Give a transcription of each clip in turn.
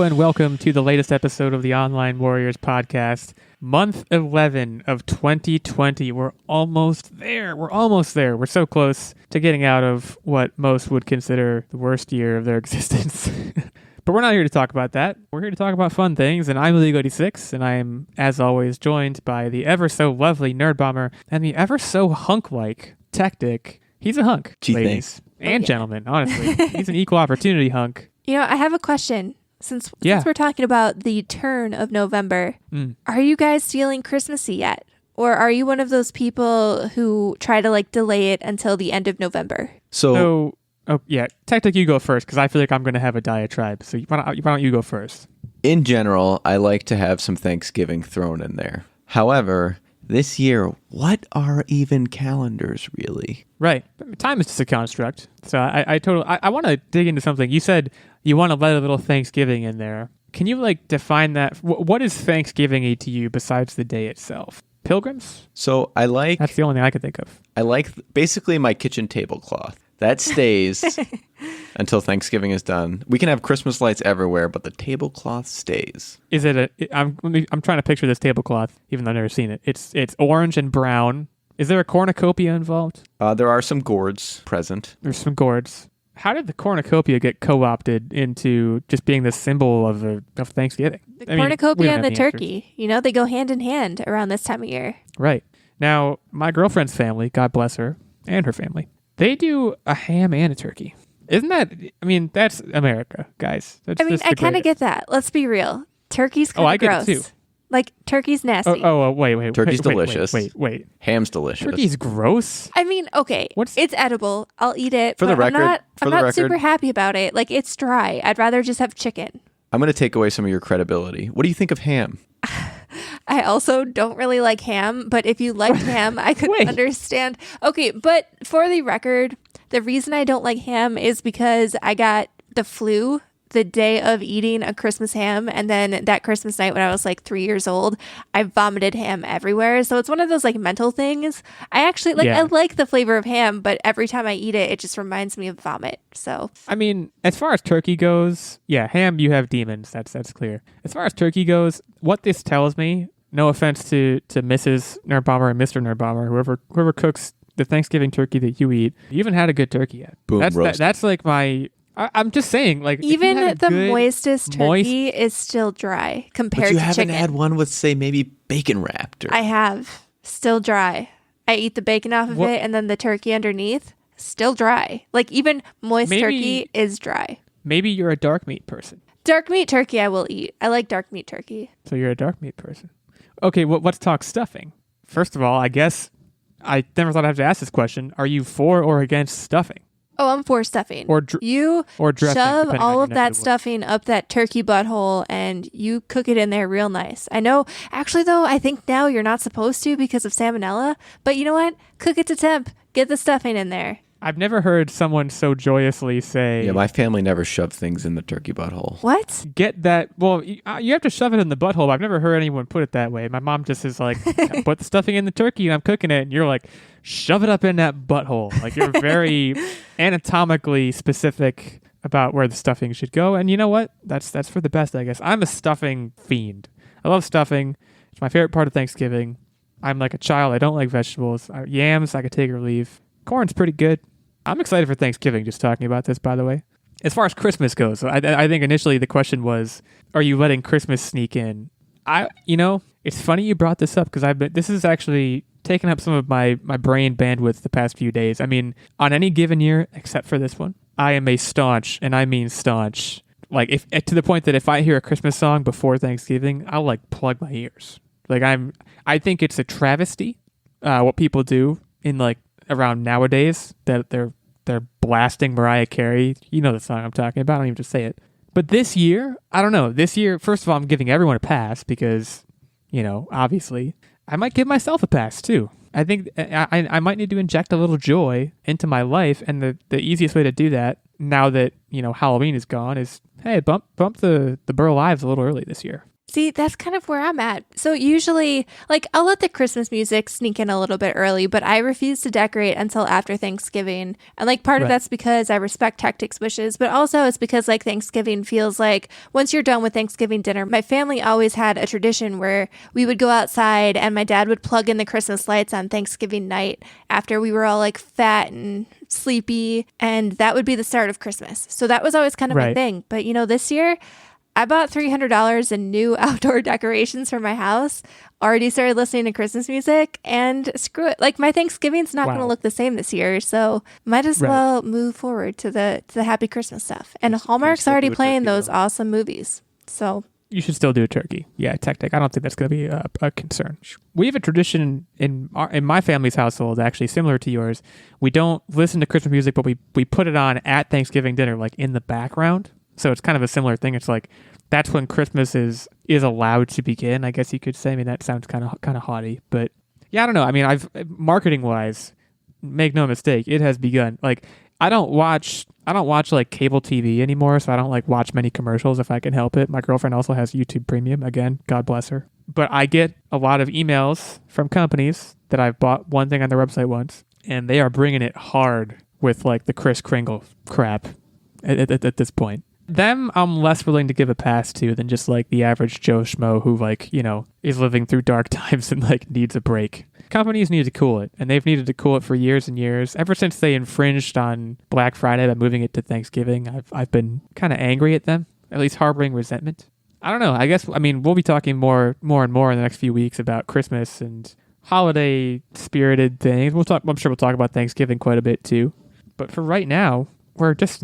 and welcome to the latest episode of the Online Warriors podcast. Month 11 of 2020. We're almost there. We're so close to getting out of what most would consider the worst year of their existence. But we're not here to talk about that. We're here to talk about fun things, and I'm Illeagle 86, and I am, as always, joined by the ever-so-lovely Nerdbomber and the ever-so-hunk-like Techtic. He's a hunk, ladies and gentlemen, honestly. He's an equal opportunity hunk. You know, I have a question. Since we're talking about the turn of November, are you guys feeling Christmassy yet? Or are you one of those people who try to delay it until the end of November? Techtic, you go first because I feel like I'm going to have a diatribe. So why don't you go first? In general, I like to have some Thanksgiving thrown in there. However, this year, what are even calendars really? Right. Time is just a construct. So I want to dig into something. You said you want to let a little Thanksgiving in there. Can you define that? What is Thanksgiving to you besides the day itself? Pilgrims? So that's the only thing I could think of. I like basically my kitchen tablecloth. That stays until Thanksgiving is done. We can have Christmas lights everywhere, but the tablecloth stays. Is it I'm trying to picture this tablecloth, even though I've never seen it. It's orange and brown. Is there a cornucopia involved? There are some gourds present. There's some gourds. How did the cornucopia get co-opted into just being the symbol of Thanksgiving? The cornucopia and the turkey. You know, they go hand in hand around this time of year. Right. Now, my girlfriend's family, God bless her, and her family, they do a ham and a turkey. Isn't that, that's America, guys. I kind of get that. Let's be real. Turkey's kind of gross. I get it too. Turkey's nasty. Wait. Turkey's delicious. Wait. Ham's delicious. Turkey's gross? Okay. It's edible. I'll eat it. For the record, I'm not super happy about it. It's dry. I'd rather just have chicken. I'm going to take away some of your credibility. What do you think of ham? I also don't really like ham, but if you liked ham, I could understand. Okay, but for the record, the reason I don't like ham is because I got the flu the day of eating a Christmas ham, and then that Christmas night when I was 3 years old, I vomited ham everywhere. So it's one of those mental things. I actually I like the flavor of ham, but every time I eat it, it just reminds me of vomit. So as far as turkey goes, ham, you have demons. That's clear. As far as turkey goes, what this tells me, no offense to Mrs. Nerdbomber and Mr. Nerdbomber, whoever cooks the Thanksgiving turkey that you eat, you haven't had a good turkey yet. Boom, roast. That's my... I'm just saying, even the moistest turkey is still dry compared to chicken. But you haven't had one with, say, maybe bacon wrapped. I have. Still dry. I eat the bacon off of it, and then the turkey underneath, still dry. Even moist turkey is dry. Maybe you're a dark meat person. Dark meat turkey I will eat. I like dark meat turkey. So you're a dark meat person. Okay, let's talk stuffing. First of all, I guess I never thought I'd have to ask this question. Are you for or against stuffing? Oh, I'm for stuffing. Or dressing, shove all of that stuffing up that turkey butthole and you cook it in there real nice. I know, actually though, I think now you're not supposed to because of salmonella, but you know what? Cook it to temp. Get the stuffing in there. I've never heard someone so joyously say... Yeah, my family never shoved things in the turkey butthole. What? Get that... Well, you have to shove it in the butthole, but I've never heard anyone put it that way. My mom just is put the stuffing in the turkey and I'm cooking it, and you're like, shove it up in that butthole. You're very anatomically specific about where the stuffing should go, and you know what? That's for the best, I guess. I'm a stuffing fiend. I love stuffing. It's my favorite part of Thanksgiving. I'm like a child. I don't like vegetables. Yams, I could take or leave. Corn's pretty good. I'm excited for Thanksgiving, just talking about this, by the way. As far as Christmas goes, I think initially the question was, are you letting Christmas sneak in? It's funny you brought this up because this is actually taken up some of my brain bandwidth the past few days. On any given year, except for this one, I am a staunch, and I mean staunch, if to the point that if I hear a Christmas song before Thanksgiving, I'll plug my ears. I think it's a travesty, what people do in around nowadays, that they're blasting Mariah Carey. You know the song I'm talking about. I don't even have to say it. But this year, I don't know. This year, first of all, I'm giving everyone a pass because, obviously, I might give myself a pass too. I think I might need to inject a little joy into my life, and the easiest way to do that, now that Halloween is gone, is hey, bump the Burl Ives a little early this year. See, that's kind of where I'm at. So usually, like, I'll let the Christmas music sneak in a little bit early, but I refuse to decorate until after Thanksgiving. And, like, part of that's because I respect Techtic's wishes, but also it's because, like, Thanksgiving feels like once you're done with Thanksgiving dinner, my family always had a tradition where we would go outside and my dad would plug in the Christmas lights on Thanksgiving night after we were all, like, fat and sleepy, and that would be the start of Christmas. So that was always kind of my thing. But, you know, this year, I bought $300 in new outdoor decorations for my house, already started listening to Christmas music, and screw it. Like, my Thanksgiving's not going to look the same this year, so might as well move forward to the happy Christmas stuff. And Hallmark's already playing those awesome movies, so... You should still do a turkey. Yeah, Techtic. I don't think that's going to be a concern. We have a tradition in my family's household, actually similar to yours. We don't listen to Christmas music, but we put it on at Thanksgiving dinner, like in the background. So it's kind of a similar thing. It's like that's when Christmas is allowed to begin, I guess you could say. I mean, that sounds kind of haughty, but yeah, I don't know. I mean, I've marketing wise, make no mistake, it has begun. Like I don't watch like cable TV anymore, so I don't like watch many commercials if I can help it. My girlfriend also has YouTube Premium. Again, God bless her. But I get a lot of emails from companies that I've bought one thing on their website once, and they are bringing it hard with like the Kris Kringle crap at this point. Them, I'm less willing to give a pass to than just like the average Joe Schmo who like, you know, is living through dark times and like needs a break. Companies need to cool it, and they've needed to cool it for years and years. Ever since they infringed on Black Friday by moving it to Thanksgiving, I've been kind of angry at them, at least harboring resentment. I don't know. I guess, I mean, we'll be talking more and more in the next few weeks about Christmas and holiday spirited things. I'm sure we'll talk about Thanksgiving quite a bit too. But for right now, we're just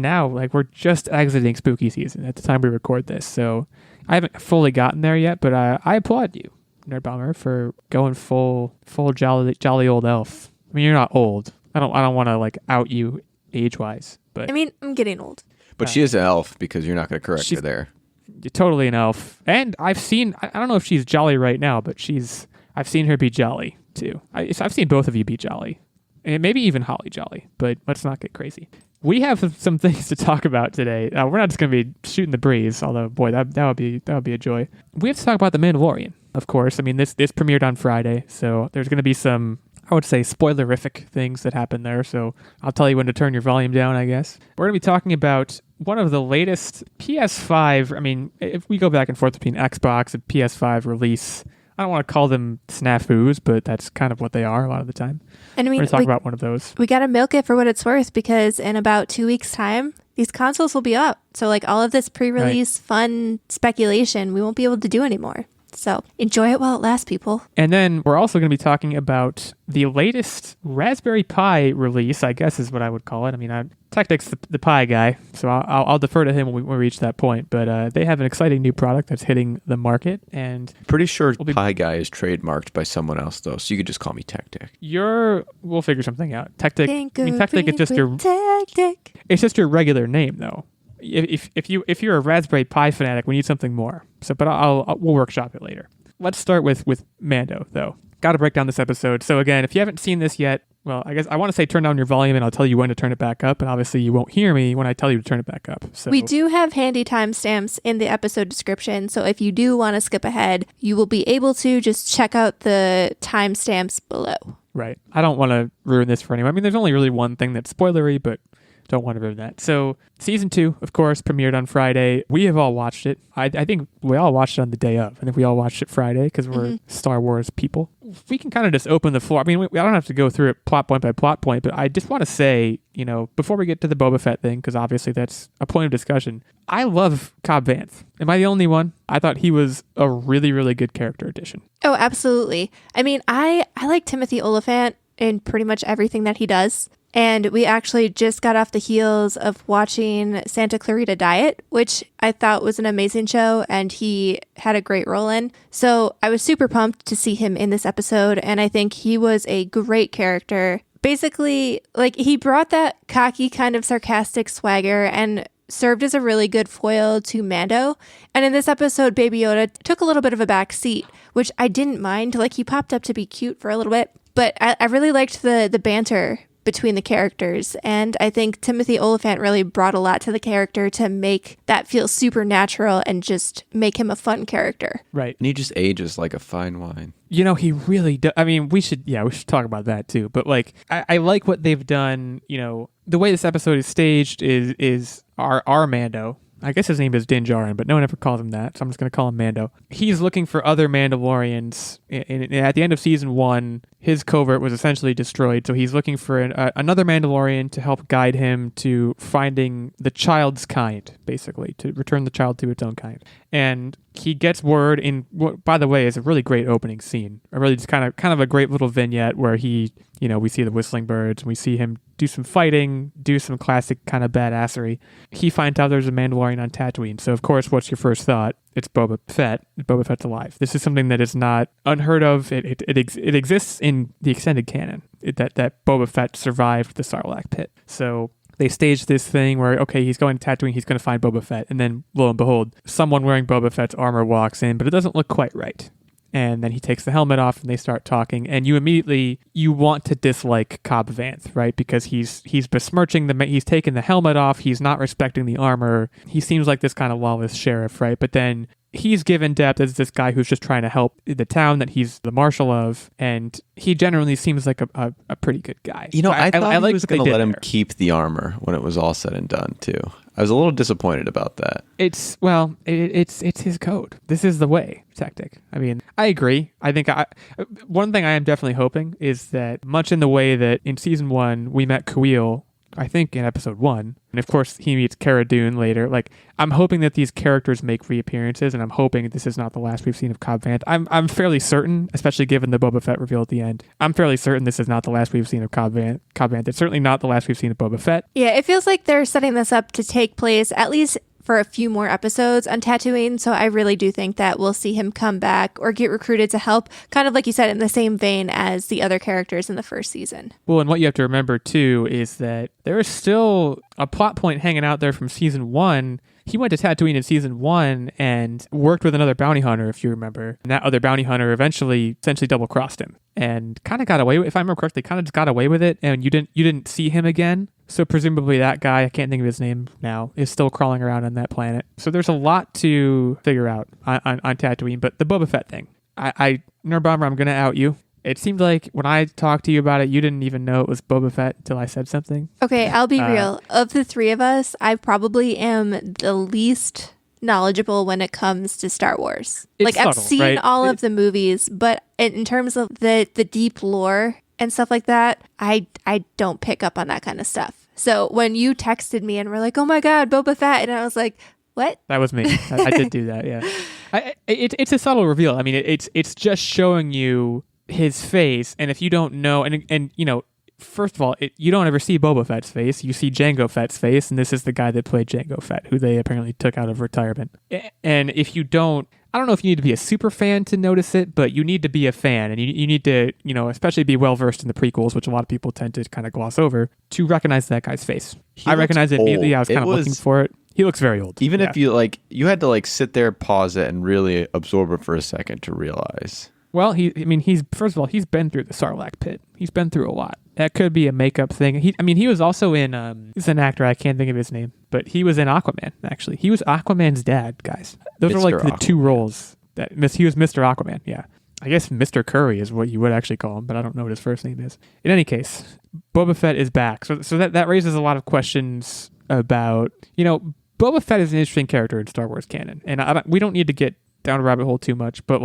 exiting spooky season at the time we record this. So I haven't fully gotten there yet, but I applaud you, Nerdbomber, for going full jolly old elf. I mean, you're not old. I don't want to like out you age-wise, but I mean, I'm getting old. But she is an elf because you're not going to correct her there. You're totally an elf. And I don't know if she's jolly right now, but I've seen her be jolly too. I've seen both of you be jolly. And maybe even Holly jolly, but let's not get crazy. We have some things to talk about today. We're not just going to be shooting the breeze, although, boy, that would be a joy. We have to talk about The Mandalorian, of course. I mean, this premiered on Friday, so there's going to be some, I would say, spoilerific things that happen there, so I'll tell you when to turn your volume down, I guess. We're going to be talking about one of the latest PS5, I mean, if we go back and forth between Xbox and PS5 release, I don't want to call them snafus, but that's kind of what they are a lot of the time. And I mean, we're going to talk about one of those. We got to milk it for what it's worth, because in about 2 weeks' time, these consoles will be up. So like all of this pre-release fun speculation, we won't be able to do anymore. So enjoy it while it lasts, people. And then we're also going to be talking about the latest Raspberry Pi release, I guess is what I would call it. I mean, Techtic's the Pi guy, so I'll defer to him when we reach that point. But they have an exciting new product that's hitting the market. And pretty sure Pi guy is trademarked by someone else, though, so you could just call me Techtic. We'll figure something out. Techtic is just your... Techtic. It's just your regular name, though. If you're a Raspberry Pi fanatic, we need something more. So, but we'll workshop it later. Let's start with Mando, though. Got to break down this episode. So again, if you haven't seen this yet, well, I guess I want to say turn down your volume, and I'll tell you when to turn it back up. And obviously, you won't hear me when I tell you to turn it back up. So we do have handy timestamps in the episode description. So if you do want to skip ahead, you will be able to just check out the timestamps below. Right. I don't want to ruin this for anyone. I mean, there's only really one thing that's spoilery, but don't want to ruin that. So season 2, of course, premiered on Friday. We have all watched it. I think we all watched it on the day of. I think we all watched it Friday because we're Star Wars people. We can kind of just open the floor. I mean, I don't have to go through it plot point by plot point, but I just want to say, you know, before we get to the Boba Fett thing, because obviously that's a point of discussion, I love Cobb Vanth. Am I the only one? I thought he was a really, really good character addition. Oh, absolutely. I mean, I like Timothy Olyphant in pretty much everything that he does. And we actually just got off the heels of watching Santa Clarita Diet, which I thought was an amazing show, and he had a great role in. So I was super pumped to see him in this episode, and I think he was a great character. Basically, like, he brought that cocky kind of sarcastic swagger and served as a really good foil to Mando. And in this episode, Baby Yoda took a little bit of a back seat, which I didn't mind. Like, he popped up to be cute for a little bit, but I really liked the banter between the characters. And I think Timothy Olyphant really brought a lot to the character to make that feel supernatural and just make him a fun character. Right. And he just ages like a fine wine. You know, he really does. I mean, we should talk about that too. But like, I like what they've done. You know, the way this episode is staged is our Mando. I guess his name is Din Djarin, but no one ever calls him that, so I'm just going to call him Mando. He's looking for other Mandalorians. At the end of season 1, his covert was essentially destroyed, so he's looking for another Mandalorian to help guide him to finding the child's kind, basically, to return the child to its own kind. And he gets word in what, by the way, is a really great opening scene. A really just kind of a great little vignette where he, you know, we see the whistling birds and we see him do some fighting, do some classic kind of badassery. He finds out there's a Mandalorian on Tatooine. So of course, what's your first thought? It's Boba Fett. Boba Fett's alive. This is something that is not unheard of. It exists in the extended canon. That Boba Fett survived the Sarlacc pit. So they staged this thing where, okay, he's going to Tatooine, he's going to find Boba Fett, and then lo and behold, someone wearing Boba Fett's armor walks in, but it doesn't look quite right. And then he takes the helmet off and they start talking, and you want to dislike Cobb Vanth, right? Because he's besmirching he's taken the helmet off, he's not respecting the armor, he seems like this kind of lawless sheriff, right? But then he's given depth as this guy who's just trying to help the town that he's the marshal of, and he generally seems like a pretty good guy. You know, I thought I he was going to let him there. keep the armor when it was all said and done, too. I was a little disappointed about that. It's his code. This is the way, Techtic. I mean, I agree. I think one thing I am definitely hoping is that much in the way that in season 1 we met Kuiil, I think in episode 1, and of course he meets Cara Dune later. Like, I'm hoping that these characters make reappearances, and I'm hoping this is not the last we've seen of Cobb Vanth. I'm fairly certain, especially given the Boba Fett reveal at the end, I'm fairly certain this is not the last we've seen of Cobb Vanth. It's certainly not the last we've seen of Boba Fett. Yeah, it feels like they're setting this up to take place at least for a few more episodes on Tatooine, so I really do think that we'll see him come back or get recruited to help, kind of like you said, in the same vein as the other characters in the first season. Well, and what you have to remember, too, is that there is still a plot point hanging out there from season 1. He went to Tatooine in season 1 and worked with another bounty hunter, if you remember. And that other bounty hunter essentially double-crossed him and kind of got away with, if I remember correctly, kind of just got away with it, and you didn't see him again. So presumably that guy, I can't think of his name now, is still crawling around on that planet. So there's a lot to figure out on Tatooine. But the Boba Fett thing, Nerdbomber, I'm going to out you. It seemed like when I talked to you about it, you didn't even know it was Boba Fett until I said something. Okay, I'll be real. Of the three of us, I probably am the least knowledgeable when it comes to Star Wars. It's I've subtle, seen right? all of the movies, but in terms of the deep lore and stuff like that, I don't pick up on that kind of stuff. So when you texted me and were like, oh my God, Boba Fett, and I was like, what? That was me. I did do that, yeah. It's a subtle reveal. I mean, it's just showing you his face, and if you don't know, and you know, first of all, you don't ever see Boba Fett's face. You see Jango Fett's face, and this is the guy that played Jango Fett, who they apparently took out of retirement. And if you don't, I don't know if you need to be a super fan to notice it, but you need to be a fan, and you need to, you know, especially be well versed in the prequels, which a lot of people tend to kind of gloss over, to recognize that guy's face. I recognized it immediately. I was kind of looking for it. He looks very old. Even if you had to sit there, pause it, and really absorb it for a second to realize. Well, he's first of all, he's been through the Sarlacc pit. He's been through a lot. That could be a makeup thing. He was also in, he's an actor, I can't think of his name, but he was in Aquaman, actually. He was Aquaman's dad, guys. Those are the two roles. He was Mr. Aquaman, yeah. I guess Mr. Curry is what you would actually call him, but I don't know what his first name is. In any case, Boba Fett is back. So that raises a lot of questions about, you know, Boba Fett is an interesting character in Star Wars canon. And we don't need to get down a rabbit hole too much, but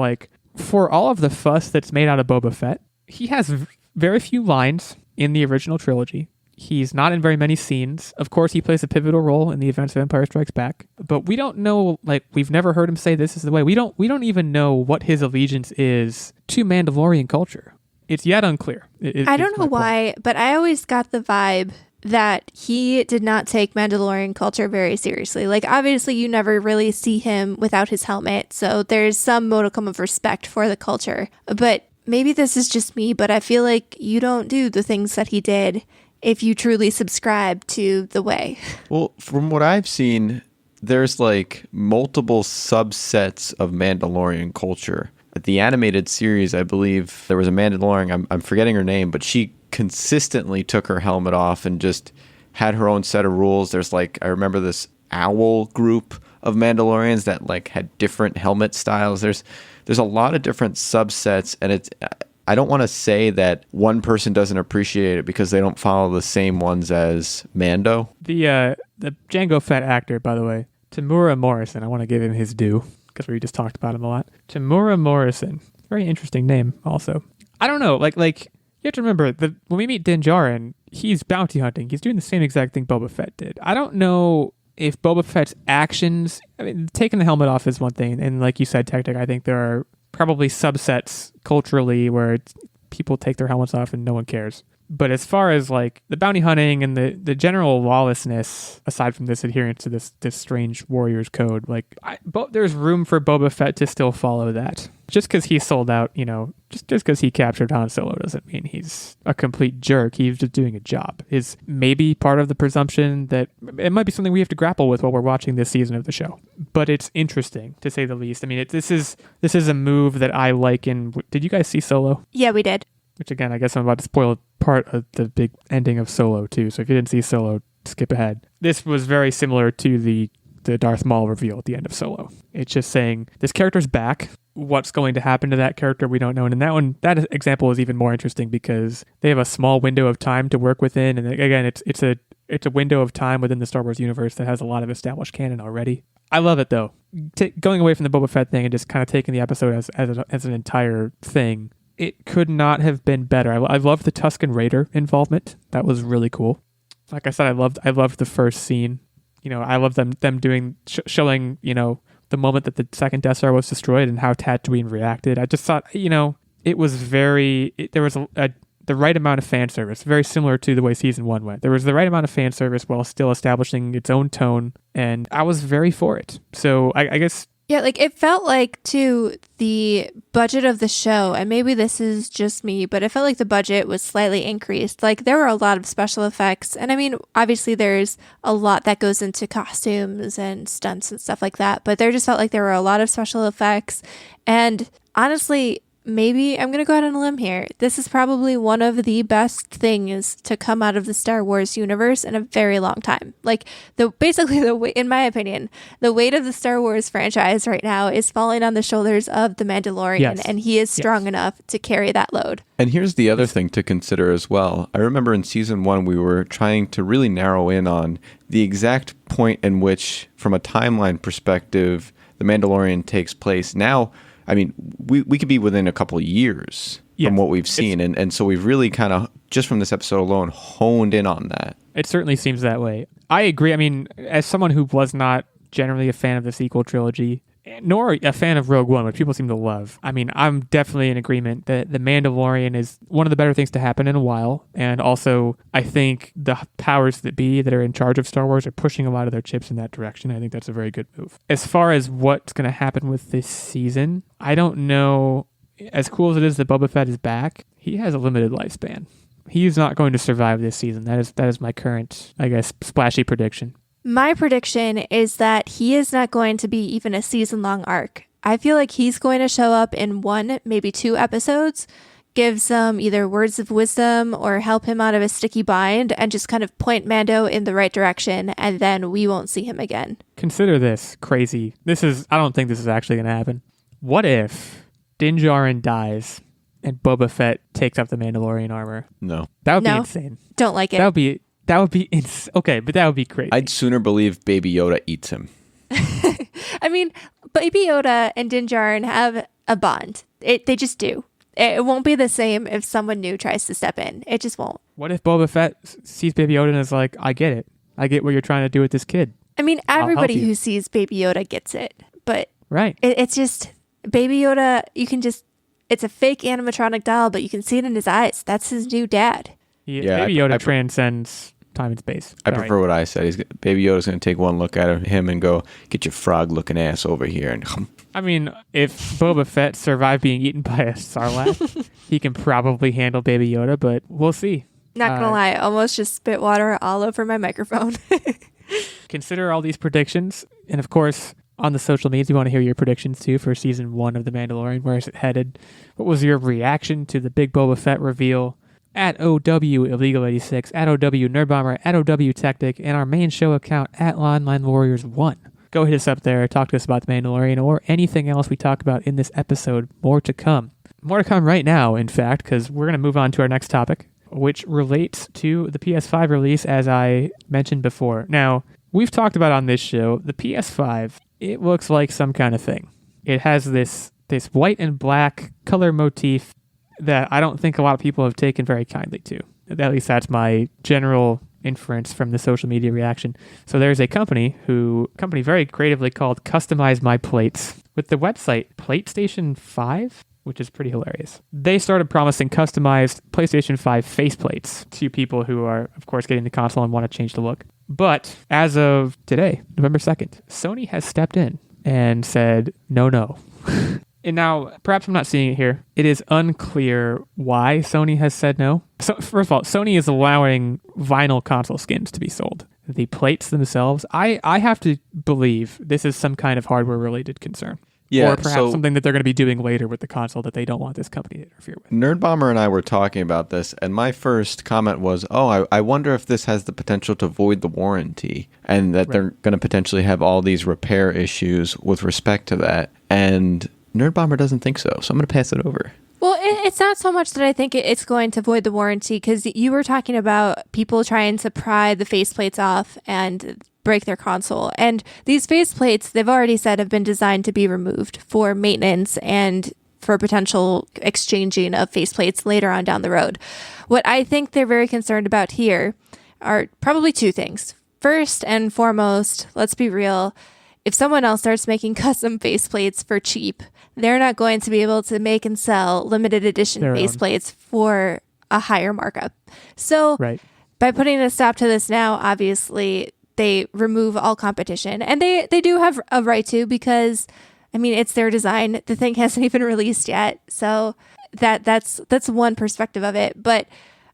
for all of the fuss that's made out of Boba Fett, he has very few lines in the original trilogy. He's not in very many scenes. Of course, he plays a pivotal role in the events of Empire Strikes Back, but we don't know, we've never heard him say this is the way. We don't even know what his allegiance is to Mandalorian culture. It's yet unclear. I don't know why, but I always got the vibe that he did not take Mandalorian culture very seriously. Obviously, you never really see him without his helmet, so there's some modicum of respect for the culture. But maybe this is just me, but I feel like you don't do the things that he did if you truly subscribe to the way. Well, from what I've seen, there's multiple subsets of Mandalorian culture. the animated series, I believe there was a Mandalorian, I'm forgetting her name, but she consistently took her helmet off and just had her own set of rules. There's like, I remember this owl group of Mandalorians that like had different helmet styles. There's a lot of different subsets, and I don't want to say that one person doesn't appreciate it because they don't follow the same ones as Mando. The Jango Fett actor, by the way, Tamura Morrison, I want to give him his due because we just talked about him a lot. Tamura Morrison, very interesting name also. I don't know, like you have to remember that when we meet Din Djarin, he's bounty hunting. He's doing the same exact thing Boba Fett did. I don't know if Boba Fett's actions, I mean, taking the helmet off is one thing, and like you said, Techtic, I think there are probably subsets culturally where people take their helmets off and no one cares. But as far as like the bounty hunting and the general lawlessness, aside from this adherence to this strange warrior's code, like there's room for Boba Fett to still follow that. Just because he sold out, just because he captured Han Solo doesn't mean he's a complete jerk. He's just doing a job. Is maybe part of the presumption that it might be something we have to grapple with while we're watching this season of the show. But it's interesting, to say the least. I mean, this is a move that I liken. Did you guys see Solo? Yeah, we did. Which, again, I guess I'm about to spoil part of the big ending of Solo, too. So if you didn't see Solo, skip ahead. This was very similar to the Darth Maul reveal at the end of Solo. It's just saying, this character's back. What's going to happen to that character, we don't know. And that example is even more interesting because they have a small window of time to work within. And again, it's a window of time within the Star Wars universe that has a lot of established canon already. I love it, though. Going away from the Boba Fett thing and just kind of taking the episode as an entire thing, it could not have been better. I love the Tusken Raider involvement. That was really cool. Like I said, I loved the first scene. I love them doing showing the moment that the second Death Star was destroyed and how Tatooine reacted. I just thought it was there was the right amount of fan service, very similar to the way season 1 went. There was the right amount of fan service while still establishing its own tone, and I was very for it. So I guess. Yeah, like it felt like, too, the budget of the show, and maybe this is just me, but it felt like the budget was slightly increased. Like there were a lot of special effects. And I mean, obviously there's a lot that goes into costumes and stunts and stuff like that, but there just felt like there were a lot of special effects. And honestly, maybe I'm going to go out on a limb here. This is probably one of the best things to come out of the Star Wars universe in a very long time. Like in my opinion, the weight of the Star Wars franchise right now is falling on the shoulders of the Mandalorian, yes. And he is strong enough to carry that load. And here's the other thing to consider as well. I remember in season 1, we were trying to really narrow in on the exact point in which, from a timeline perspective, the Mandalorian takes place. Now, I mean, we could be within a couple of years from what we've seen. And so we've really kind of, just from this episode alone, honed in on that. It certainly seems that way. I agree. I mean, as someone who was not generally a fan of the sequel trilogy, nor a fan of Rogue One, which people seem to love, I mean, I'm definitely in agreement that The Mandalorian is one of the better things to happen in a while. And also, I think the powers that be that are in charge of Star Wars are pushing a lot of their chips in that direction. I think that's a very good move. As far as what's going to happen with this season, I don't know. As cool as it is that Boba Fett is back, he has a limited lifespan. He's not going to survive this season. That is my current, I guess, splashy prediction. My prediction is that he is not going to be even a season-long arc. I feel like he's going to show up in 1, maybe 2 episodes, give some either words of wisdom or help him out of a sticky bind and just kind of point Mando in the right direction, and then we won't see him again. Consider this crazy. I don't think this is actually going to happen. What if Din Djarin dies and Boba Fett takes up the Mandalorian armor? No. That would be insane. Don't like it. That would be okay, but that would be crazy. I'd sooner believe Baby Yoda eats him. I mean, Baby Yoda and Din Djarin have a bond. They just do. It won't be the same if someone new tries to step in. It just won't. What if Boba Fett sees Baby Yoda and is like, I get it. I get what you're trying to do with this kid. I mean, everybody who sees Baby Yoda gets it. But right. It's just, Baby Yoda, it's a fake animatronic doll, but you can see it in his eyes. That's his new dad. Baby Yoda transcends time and space. I prefer what I said. Baby Yoda's going to take one look at him and go, get your frog-looking ass over here. And I mean, if Boba Fett survived being eaten by a sarlacc, he can probably handle Baby Yoda, but we'll see. Not going to lie, I almost just spit water all over my microphone. Consider all these predictions, and of course, on the social medias. We want to hear your predictions too for season 1 of The Mandalorian. Where is it headed? What was your reaction to the big Boba Fett reveal? At OW Illeagle86, at OW Nerdbomber, at OW Techtic, and our main show account at Online Warriors 1. Go hit us up there, talk to us about The Mandalorian or anything else we talk about in this episode. More to come. More to come right now, in fact, because we're going to move on to our next topic, which relates to the PS5 release, as I mentioned before. Now, we've talked about on this show, the PS5, it looks like some kind of thing. It has this white and black color motif that I don't think a lot of people have taken very kindly to. At least that's my general inference from the social media reaction. So there's a company very creatively called Customize My Plates with the website PlayStation 5, which is pretty hilarious. They started promising customized PlayStation 5 faceplates to people who are, of course, getting the console and want to change the look. But as of today, November 2nd, Sony has stepped in and said, no. And now, perhaps I'm not seeing it here. It is unclear why Sony has said no. So, first of all, Sony is allowing vinyl console skins to be sold. The plates themselves, I have to believe this is some kind of hardware-related concern. Yeah, or perhaps something that they're going to be doing later with the console that they don't want this company to interfere with. Nerdbomber and I were talking about this, and my first comment was, I wonder if this has the potential to void the warranty, and that they're going to potentially have all these repair issues with respect to that. And Nerdbomber doesn't think so, so I'm going to pass it over. Well, it's not so much that I think it's going to void the warranty, because you were talking about people trying to pry the faceplates off and break their console. And these faceplates, they've already said, have been designed to be removed for maintenance and for potential exchanging of faceplates later on down the road. What I think they're very concerned about here are probably two things. First and foremost, let's be real, if someone else starts making custom faceplates for cheap, they're not going to be able to make and sell limited edition faceplates for a higher markup. So by putting a stop to this now, obviously they remove all competition, and they do have a right to, because I mean, it's their design. The thing hasn't even released yet. So that's one perspective of it. But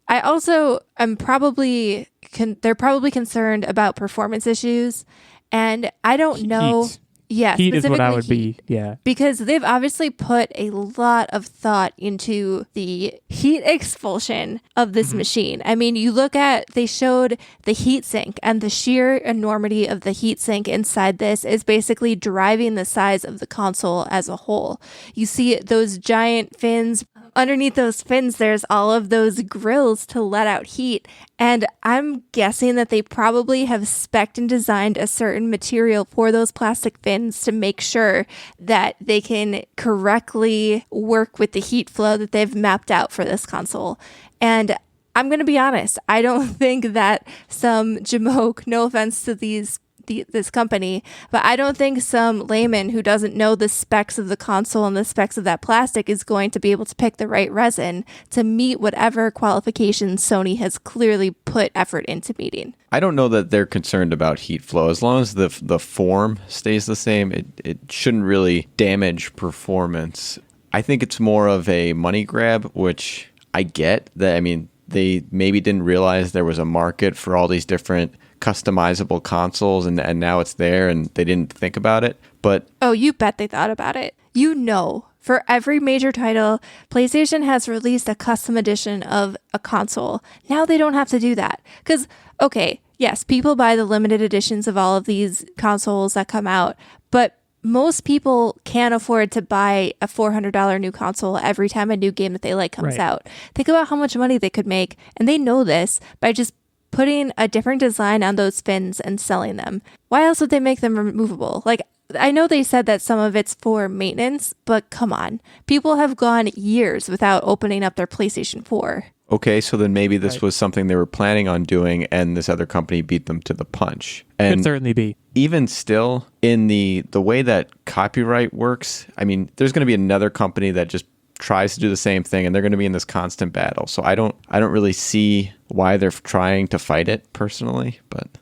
I also am they're probably concerned about performance issues, and I don't know. Yeah, heat is what I would be. Yeah, because they've obviously put a lot of thought into the heat expulsion of this machine. I mean, they showed the heat sink, and the sheer enormity of the heat sink inside this is basically driving the size of the console as a whole. You see those giant fins. Underneath those fins, there's all of those grills to let out heat. And I'm guessing that they probably have spec'd and designed a certain material for those plastic fins to make sure that they can correctly work with the heat flow that they've mapped out for this console. And I'm going to be honest, I don't think that some jamoke, no offense to this company, but I don't think some layman who doesn't know the specs of the console and the specs of that plastic is going to be able to pick the right resin to meet whatever qualifications Sony has clearly put effort into meeting. I don't know that they're concerned about heat flow. As long as the form stays the same, it shouldn't really damage performance. I think it's more of a money grab, which I get. That, I mean, they maybe didn't realize there was a market for all these different customizable consoles, and now it's there and they didn't think about it. But oh, you bet they thought about it. For every major title, PlayStation has released a custom edition of a console. Now they don't have to do that, because okay, yes, people buy the limited editions of all of these consoles that come out, but most people can't afford to buy a $400 new console every time a new game that they like comes out. Think about how much money they could make, and they know this, by just putting a different design on those fins and selling them. Why else would they make them removable? Like, I know they said that some of it's for maintenance, but come on. People have gone years without opening up their PlayStation 4. Okay, so then maybe this was something they were planning on doing, and this other company beat them to the punch. And could certainly be. Even still, in the way that copyright works, I mean, there's going to be another company that just tries to do the same thing, and they're going to be in this constant battle. So I don't really see why they're trying to fight it personally. But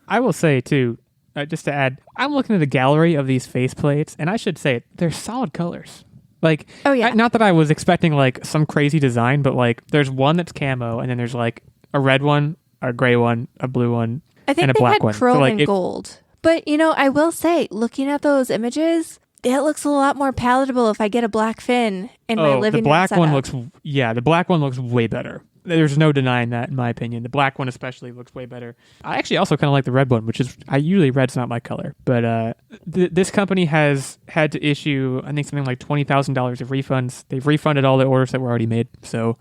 I will say too, just to add, I'm looking at a gallery of these faceplates, and I should say they're solid colors. Like, oh yeah, not that I was expecting like some crazy design, but like there's one that's camo, and then there's like a red one, a gray one, a blue one, I think and a they black had one. chrome and gold. But, I will say, looking at those images, it looks a lot more palatable if I get a black fin in my living room the black one setup. the black one looks way better. There's no denying that, in my opinion. The black one especially looks way better. I actually also kind of like the red one, usually red's not my color. But this company has had to issue, I think, something like $20,000 of refunds. They've refunded all the orders that were already made. So,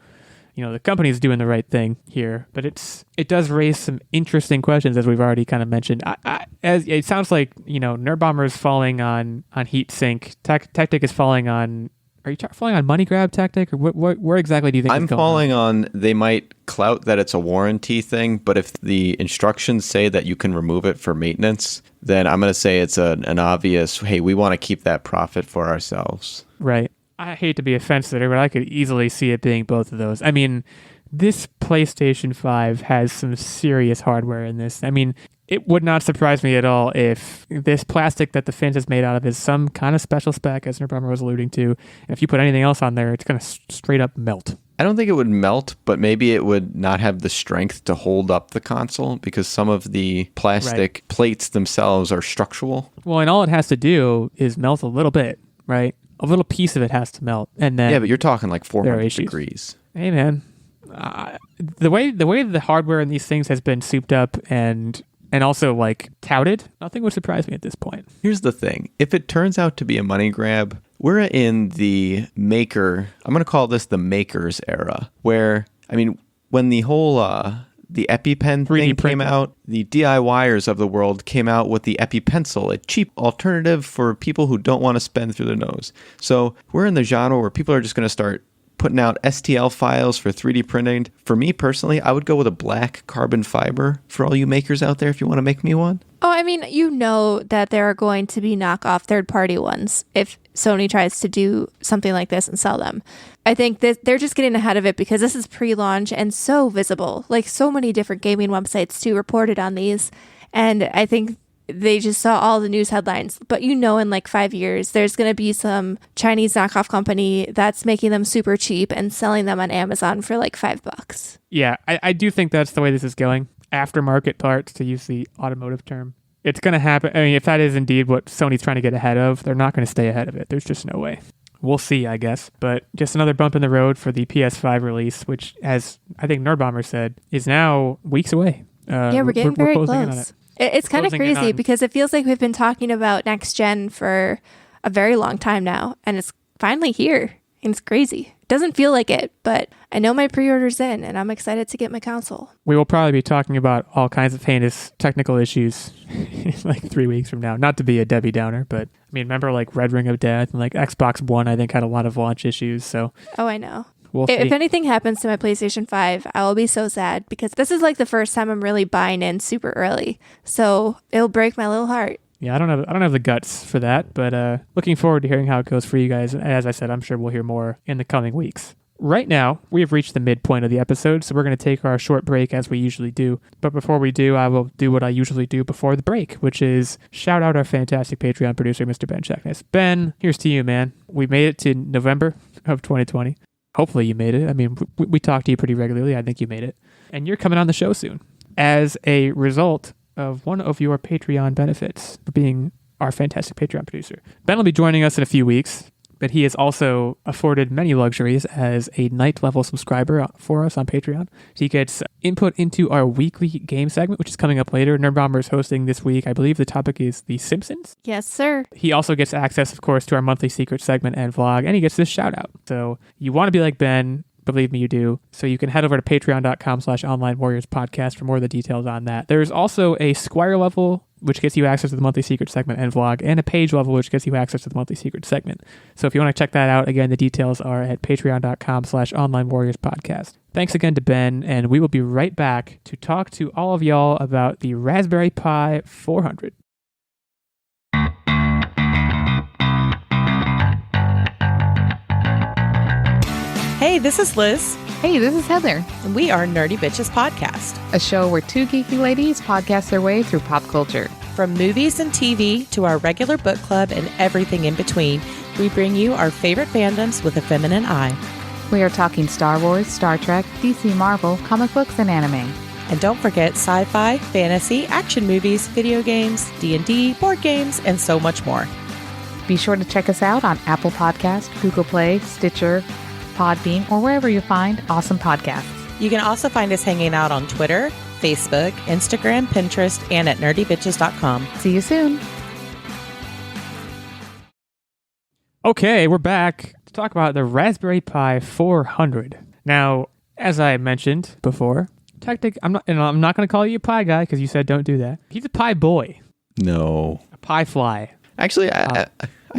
the company's doing the right thing here. But it does raise some interesting questions, as we've already kind of mentioned. As it sounds like, Nerdbomber is falling on heatsink. Techtic is falling on... Are you falling on money grab tactic, or where exactly do you think I'm falling on they might clout that it's a warranty thing, but if the instructions say that you can remove it for maintenance, then I'm going to say it's an obvious, hey, we want to keep that profit for ourselves. Right. I hate to be offensive there, but I could easily see it being both of those. I mean, this PlayStation 5 has some serious hardware in this. I mean, it would not surprise me at all if this plastic that the fins is made out of is some kind of special spec, as Nerdbomber was alluding to. And if you put anything else on there, it's going to straight up melt. I don't think it would melt, but maybe it would not have the strength to hold up the console because some of the plastic plates themselves are structural. Well, and all it has to do is melt a little bit, right? A little piece of it has to melt. And then but you're talking like 400 degrees. Hey, man. The way the hardware in these things has been souped up and also like touted, nothing would surprise me at this point. Here's the thing. If it turns out to be a money grab, we're in the maker, I'm going to call this the makers era, where, I mean, when the whole, the EpiPen thing came out, the DIYers of the world came out with the EpiPencil, a cheap alternative for people who don't want to spend through their nose. So we're in the genre where people are just going to start putting out STL files for 3D printing. For me personally, I would go with a black carbon fiber for all you makers out there if you want to make me one. Oh, I mean, that there are going to be knockoff third-party ones if Sony tries to do something like this and sell them. I think that they're just getting ahead of it because this is pre-launch and so visible. Like, so many different gaming websites, too, reported on these. And I think they just saw all the news headlines. But in like 5 years, there's going to be some Chinese knockoff company that's making them super cheap and selling them on Amazon for like $5. Yeah, I do think that's the way this is going. Aftermarket parts, to use the automotive term. It's going to happen. I mean, if that is indeed what Sony's trying to get ahead of, they're not going to stay ahead of it. There's just no way. We'll see, I guess. But just another bump in the road for the PS5 release, which, as I think Nerdbomber said, is now weeks away. We're getting very close. It's kind of crazy because it feels like we've been talking about next gen for a very long time now, and it's finally here. And it's crazy. It doesn't feel like it, but I know my pre-order's in, and I'm excited to get my console. We will probably be talking about all kinds of heinous technical issues in like 3 weeks from now. Not to be a Debbie Downer, but I mean, remember like Red Ring of Death and like Xbox One, I think, had a lot of launch issues. So I know. We'll see. If anything happens to my PlayStation 5, I will be so sad because this is like the first time I'm really buying in super early. So it'll break my little heart. Yeah, I don't have the guts for that, but looking forward to hearing how it goes for you guys. As I said, I'm sure we'll hear more in the coming weeks. Right now, we have reached the midpoint of the episode, so we're going to take our short break as we usually do. But before we do, I will do what I usually do before the break, which is shout out our fantastic Patreon producer, Mr. Ben Checkness. Ben, here's to you, man. We made it to November of 2020. Hopefully you made it. I mean, we talk to you pretty regularly. I think you made it. And you're coming on the show soon. As a result of one of your Patreon benefits for being our fantastic Patreon producer. Ben will be joining us in a few weeks, but he is also afforded many luxuries as a night level subscriber for us on Patreon. He gets input into our weekly game segment, which is coming up later. Nerdbomber is hosting this week. I believe the topic is The Simpsons. Yes, sir. He also gets access, of course, to our monthly secret segment and vlog, and he gets this shout out. So you want to be like Ben, believe me, you do. So you can head over to patreon.com/onlinewarriorspodcast for more of the details on that. There's also a Squire level, which gets you access to the monthly secret segment and vlog, and a page level, which gets you access to the monthly secret segment. So if you want to check that out, again, the details are at patreon.com/onlinewarriorspodcast. Thanks again to Ben, and we will be right back to talk to all of y'all about the Raspberry Pi 400. Hey, this is Liz. Hey, this is Heather. And we are Nerdy Bitches Podcast, a show where two geeky ladies podcast their way through pop culture. From movies and TV to our regular book club and everything in between, we bring you our favorite fandoms with a feminine eye. We are talking Star Wars, Star Trek, DC Marvel, comic books, and anime. And don't forget sci-fi, fantasy, action movies, video games, D&D, board games, and so much more. Be sure to check us out on Apple Podcast, Google Play, Stitcher, Podbean, or wherever you find awesome podcasts. You can also find us hanging out on Twitter, Facebook, Instagram, Pinterest, and at nerdybitches.com. See you soon. Okay, we're back to talk about the Raspberry Pi 400. Now, as I mentioned before, Techtic, I'm not going to call you a pie guy because you said don't do that. He's a pie boy, No. a pie fly. Actually, I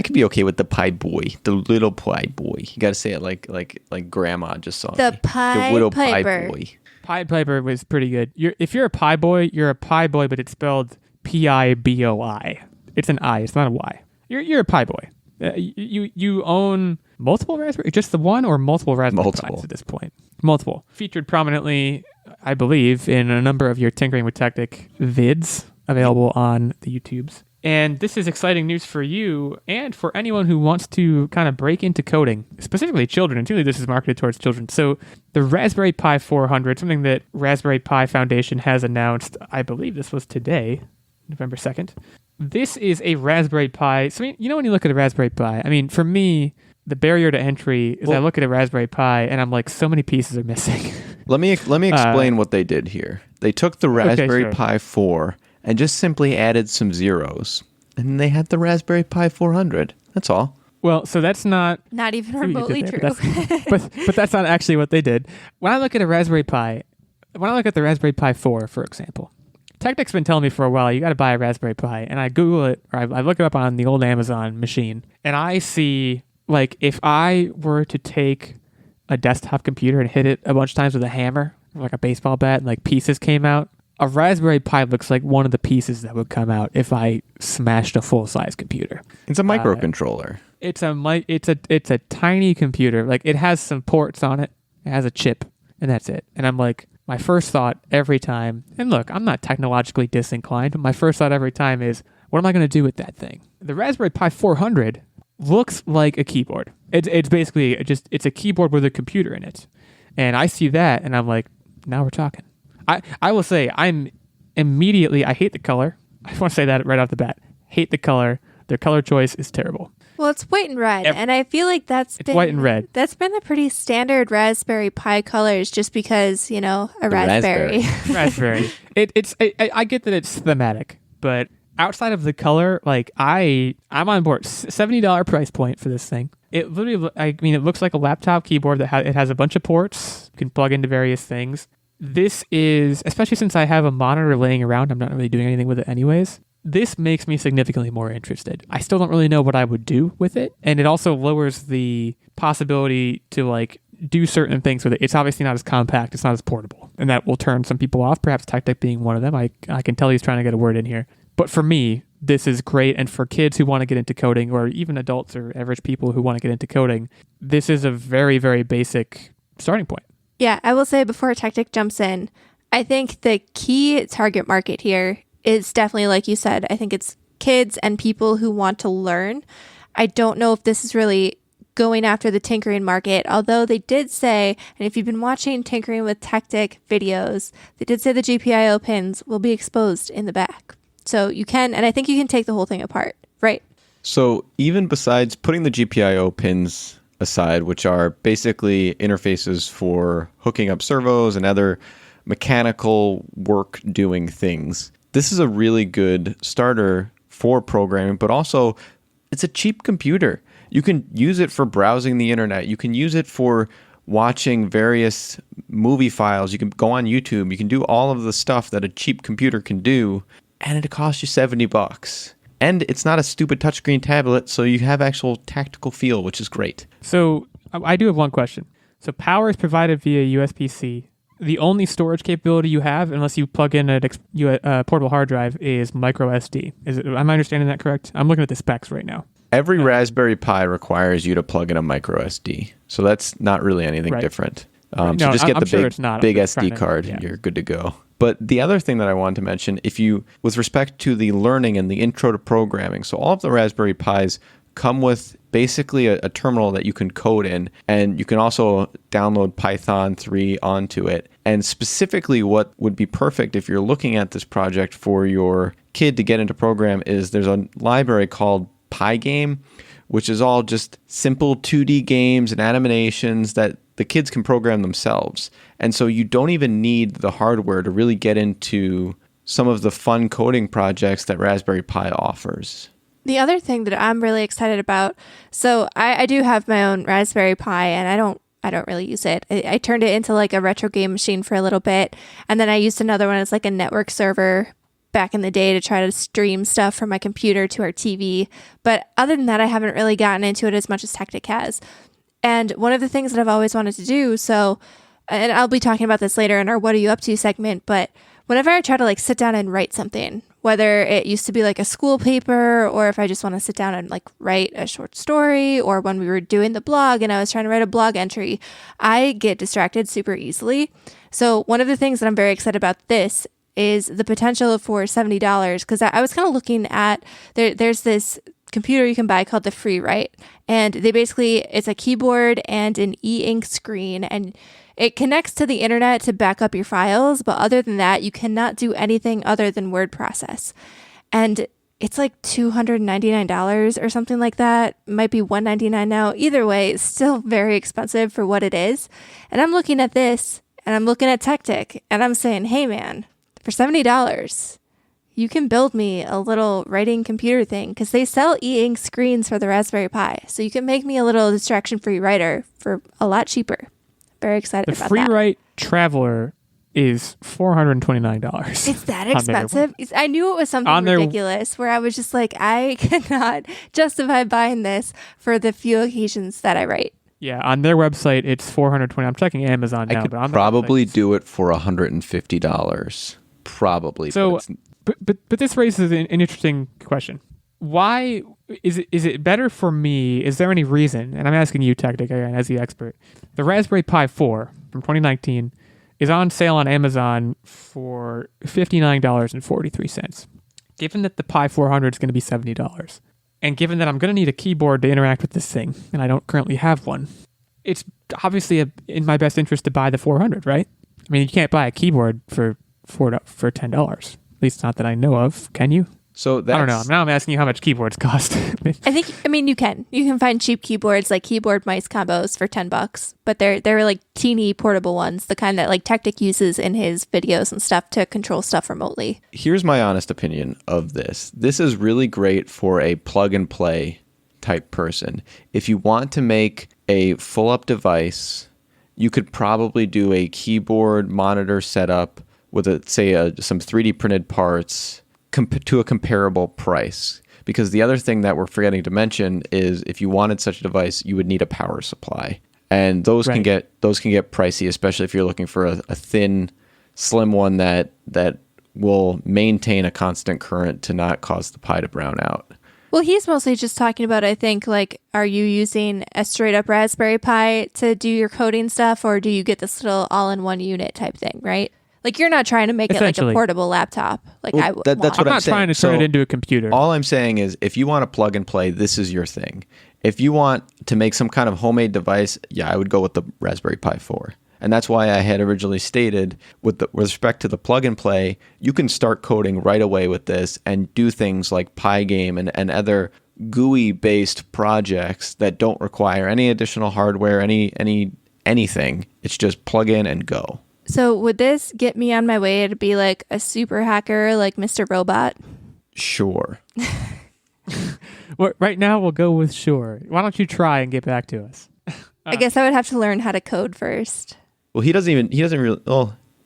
could be okay with the pie boy, the little pie boy. You got to say it like Grandma just saw The me. Pie The little Piper. pie boy. Pie Piper was pretty good. If you're a pie boy, you're a pie boy, but it's spelled P-I-B-O-I. It's an I. It's not a Y. You're a pie boy. You own multiple Raspberry, just the one or multiple Raspberry Pis at this point? Multiple. Featured prominently, I believe, in a number of your Tinkering with Techtic vids available on the YouTubes. And this is exciting news for you and for anyone who wants to kind of break into coding, specifically children. And truly, this is marketed towards children. So the Raspberry Pi 400, something that Raspberry Pi Foundation has announced, I believe this was today, November 2nd. This is a Raspberry Pi. So, when you look at a Raspberry Pi, for me, the barrier to entry is I look at a Raspberry Pi and I'm like, so many pieces are missing. Let me explain what they did here. They took the Raspberry Pi 4 and just simply added some zeros. And they had the Raspberry Pi 400. That's all. Well, so that's not even remotely true. But that's not actually what they did. When I look at a Raspberry Pi, when I look at the Raspberry Pi 4, for example, Techtic's been telling me for a while, you got to buy a Raspberry Pi. And I Google it, or I look it up on the old Amazon machine, and I see, like, if I were to take a desktop computer and hit it a bunch of times with a hammer, like a baseball bat, and like pieces came out, a Raspberry Pi looks like one of the pieces that would come out if I smashed a full-size computer. It's a microcontroller. It's a tiny computer. Like, it has some ports on it. It has a chip, and that's it. And I'm like, my first thought every time, and look, I'm not technologically disinclined, but my first thought every time is, what am I going to do with that thing? The Raspberry Pi 400 looks like a keyboard. It's basically it's a keyboard with a computer in it. And I see that, and I'm like, now we're talking. I will say, I hate the color. I want to say that right off the bat. Hate the color. Their color choice is terrible. Well, it's white and red, and I feel like it's white and red. That's been a pretty standard Raspberry Pi colors, just because a raspberry. Raspberry. I get that it's thematic, but outside of the color, like I'm on board. $70 price point for this thing. It literally, it looks like a laptop keyboard that it has a bunch of ports. You can plug into various things. This is, especially since I have a monitor laying around, I'm not really doing anything with it anyways. This makes me significantly more interested. I still don't really know what I would do with it. And it also lowers the possibility to like do certain things with it. It's obviously not as compact. It's not as portable. And that will turn some people off, perhaps Techtic being one of them. I can tell he's trying to get a word in here. But for me, this is great. And for kids who want to get into coding, or even adults or average people who want to get into coding, this is a very, very basic starting point. Yeah, I will say before Techtic jumps in, I think the key target market here is definitely, like you said, I think it's kids and people who want to learn. I don't know if this is really going after the tinkering market, although they did say, and if you've been watching Tinkering with Techtic videos, they did say the GPIO pins will be exposed in the back. So you can, and I think you can take the whole thing apart, right? So even besides putting the GPIO pins aside, which are basically interfaces for hooking up servos and other mechanical work doing things, this is a really good starter for programming, but also it's a cheap computer. You can use it for browsing the internet. You can use it for watching various movie files. You can go on YouTube. You can do all of the stuff that a cheap computer can do, and it costs you $70. And it's not a stupid touchscreen tablet, so you have actual tactical feel, which is great. So I do have one question. So power is provided via USB-C. The only storage capability you have, unless you plug in a portable hard drive, is micro SD. Am I understanding that correct? I'm looking at the specs right now. Every Raspberry Pi requires you to plug in a micro SD, so that's not really anything different. So just get the big SD card, and you're good to go. But the other thing that I wanted to mention, with respect to the learning and the intro to programming, so all of the Raspberry Pis come with basically a terminal that you can code in, and you can also download Python 3 onto it. And specifically what would be perfect if you're looking at this project for your kid to get into program is there's a library called Pygame, which is all just simple 2D games and animations that the kids can program themselves. And so you don't even need the hardware to really get into some of the fun coding projects that Raspberry Pi offers. The other thing that I'm really excited about, so I do have my own Raspberry Pi, and I don't really use it. I turned it into like a retro game machine for a little bit, and then I used another one as like a network server back in the day to try to stream stuff from my computer to our TV. But other than that, I haven't really gotten into it as much as Techtic has. And one of the things that I've always wanted to do, and I'll be talking about this later in our What Are You Up To segment, but whenever I try to like sit down and write something, whether it used to be like a school paper, or if I just want to sit down and like write a short story, or when we were doing the blog and I was trying to write a blog entry, I get distracted super easily. So one of the things that I'm very excited about this is the potential for $70, because I was kind of looking at, there's this computer you can buy called the FreeWrite, and it's a keyboard and an e-ink screen, and it connects to the internet to back up your files, but other than that, you cannot do anything other than word process. And it's like $299 or something like that. It might be $199 now. Either way, it's still very expensive for what it is. And I'm looking at this, and I'm looking at Techtic, and I'm saying, hey man, for $70, you can build me a little writing computer thing, because they sell e-ink screens for the Raspberry Pi. So you can make me a little distraction-free writer for a lot cheaper. Very excited about that. The FreeWrite Traveler is $429. It's that expensive? I knew it was something ridiculous where I was just like, I cannot justify buying this for the few occasions that I write. Yeah, on their website, it's $420. I'm checking Amazon now. I could but on probably do it for $150. Probably. So, but this raises an interesting question. Why is it better for me? Is there any reason? And I'm asking you, Techtic, again, as the expert. The Raspberry Pi 4 from 2019 is on sale on Amazon for $59.43. Given that the Pi 400 is going to be $70, and given that I'm going to need a keyboard to interact with this thing, and I don't currently have one, it's obviously in my best interest to buy the 400, right? I mean, you can't buy a keyboard for $10. At least not that I know of. Can you? So that's, I don't know. Now I'm asking you how much keyboards cost. I mean, you can find cheap keyboards, like keyboard mice combos for $10, but they're like teeny portable ones, the kind that like Techtic uses in his videos and stuff to control stuff remotely. Here's my honest opinion of this. This is really great for a plug and play type person. If you want to make a full up device, you could probably do a keyboard monitor setup with some 3D printed parts to a comparable price. Because the other thing that we're forgetting to mention is if you wanted such a device, you would need a power supply. And those can get pricey, especially if you're looking for a thin, slim one that will maintain a constant current to not cause the Pi to brown out. Well, he's mostly just talking about, I think, like, are you using a straight up Raspberry Pi to do your coding stuff, or do you get this little all-in-one unit type thing, right? Like, you're not trying to make it like a portable laptop. Like, well, I would. That's what I'm not trying to turn it into a computer. All I'm saying is, if you want to plug and play, this is your thing. If you want to make some kind of homemade device, yeah, I would go with the Raspberry Pi 4. And that's why I had originally stated, with respect to the plug and play, you can start coding right away with this and do things like Pygame and other GUI-based projects that don't require any additional hardware, anything. It's just plug in and go. So would this get me on my way to be like a super hacker like Mr. Robot? Sure. Well, right now we'll go with sure. Why don't you try and get back to us? I guess I would have to learn how to code first. Well, he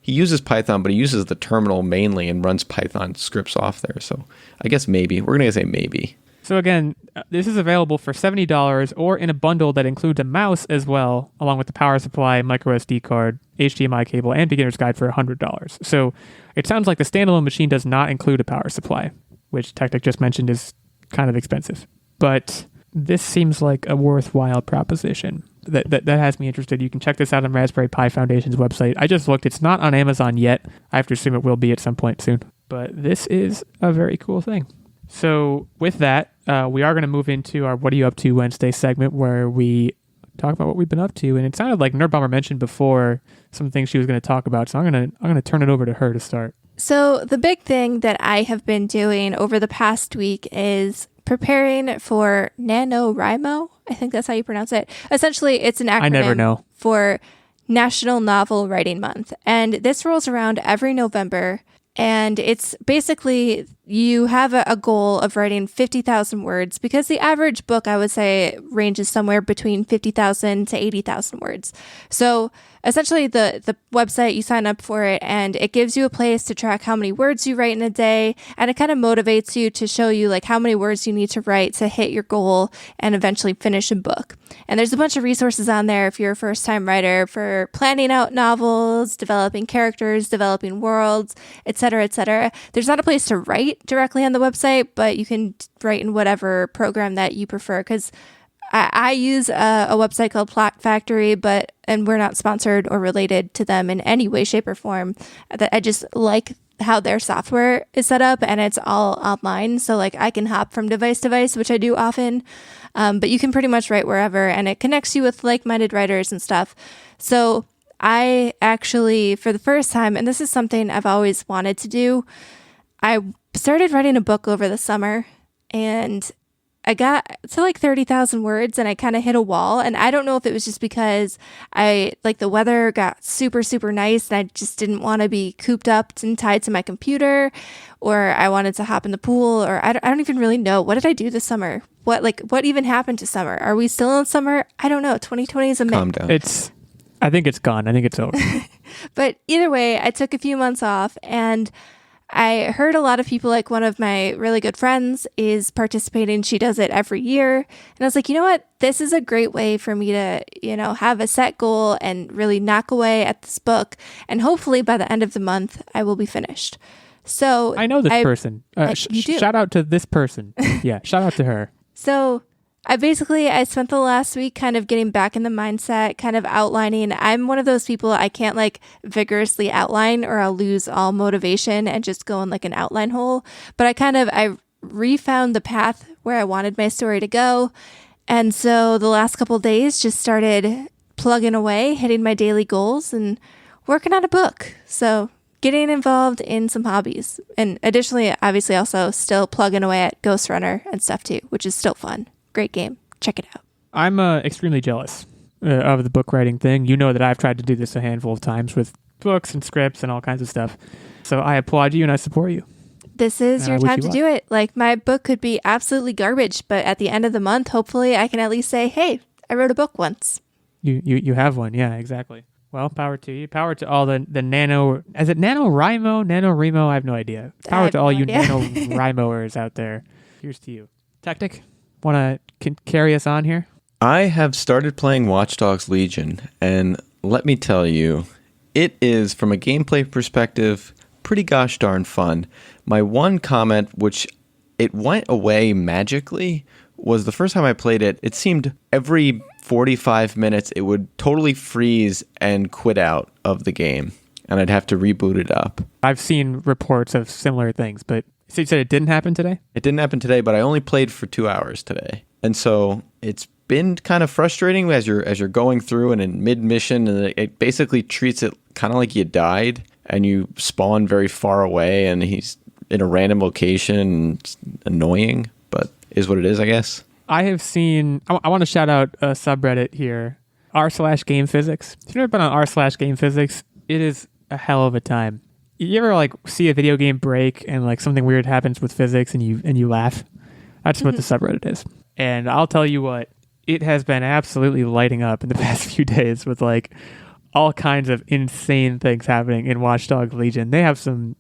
uses Python, but he uses the terminal mainly and runs Python scripts off there. So I guess maybe. We're going to say maybe. So again, this is available for $70 or in a bundle that includes a mouse as well, along with the power supply, micro SD card, HDMI cable, and beginner's guide for $100. So it sounds like the standalone machine does not include a power supply, which Techtic just mentioned is kind of expensive. But this seems like a worthwhile proposition. That has me interested. You can check this out on Raspberry Pi Foundation's website. I just looked. It's not on Amazon yet. I have to assume it will be at some point soon. But this is a very cool thing. So with that, we are going to move into our What Are You Up To Wednesday segment where we talk about what we've been up to. And it sounded like Nerdbomber mentioned before some things she was going to talk about. So I'm going to turn it over to her to start. So the big thing that I have been doing over the past week is preparing for NaNoWriMo. I think that's how you pronounce it. Essentially, it's an acronym I never know. for National Novel Writing Month. And this rolls around every November. And it's basically you have a goal of writing 50,000 words because the average book, I would say, ranges somewhere between 50,000 to 80,000 words. So essentially the website, you sign up for it and it gives you a place to track how many words you write in a day. And it kind of motivates you to show you like how many words you need to write to hit your goal and eventually finish a book. And there's a bunch of resources on there if you're a first time writer for planning out novels, developing characters, developing worlds, etc., etc. There's not a place to write directly on the website, but you can write in whatever program that you prefer because I use a website called Plot Factory, and we're not sponsored or related to them in any way, shape, or form. I just like how their software is set up and it's all online. So like I can hop from device to device, which I do often. But you can pretty much write wherever and it connects you with like-minded writers and stuff. So I actually, for the first time, and this is something I've always wanted to do, I started writing a book over the summer and I got to like 30,000 words and I kind of hit a wall. And I don't know if it was just because the weather got super, super nice and I just didn't want to be cooped up and tied to my computer, or I wanted to hop in the pool, or I don't even really know. What did I do this summer? What even happened to summer? Are we still in summer? I don't know. 2020 is a Calm myth. down. I think it's gone. I think it's over. But either way, I took a few months off and I heard a lot of people, like one of my really good friends is participating. She does it every year. And I was like, you know what? This is a great way for me to, have a set goal and really knock away at this book. And hopefully by the end of the month, I will be finished. So I know this person. You do? Shout out to this person. Yeah, shout out to her. So I spent the last week kind of getting back in the mindset, kind of outlining. I'm one of those people, I can't like vigorously outline or I'll lose all motivation and just go in like an outline hole. But I refound the path where I wanted my story to go. And so the last couple of days just started plugging away, hitting my daily goals and working on a book. So getting involved in some hobbies. And additionally, obviously also still plugging away at Ghost Runner and stuff too, which is still fun. Great game. Check it out. I'm extremely jealous of the book writing thing. You know that I've tried to do this a handful of times with books and scripts and all kinds of stuff. So I applaud you and I support you. This is your time to do it. Like my book could be absolutely garbage, but at the end of the month, hopefully I can at least say, hey, I wrote a book once. You have one. Yeah, exactly. Well, power to you. Power to all the nano... Is it NaNoWriMo? NaNoWriMo? I have no idea. Power to all you NaNoWriMoers out there. Here's to you. Techtic, want to carry us on here? I have started playing Watch Dogs Legion, and let me tell you, it is, from a gameplay perspective, pretty gosh darn fun. My one comment, which it went away magically, was the first time I played it, it seemed every 45 minutes it would totally freeze and quit out of the game, and I'd have to reboot it up. I've seen reports of similar things, but so you said it didn't happen today? It didn't happen today, but I only played for 2 hours today. And so it's been kind of frustrating as you're going through and in mid-mission, and it basically treats it kind of like you died and you spawn very far away and he's in a random location and it's annoying, but is what it is, I guess. I have seen, I want to shout out a subreddit here, r/gamephysics. If you've never been on r/gamephysics, it is a hell of a time. You ever like see a video game break and like something weird happens with physics and you laugh? That's what the subreddit is. And I'll tell you what, it has been absolutely lighting up in the past few days with like all kinds of insane things happening in Watch Dogs Legion. They have some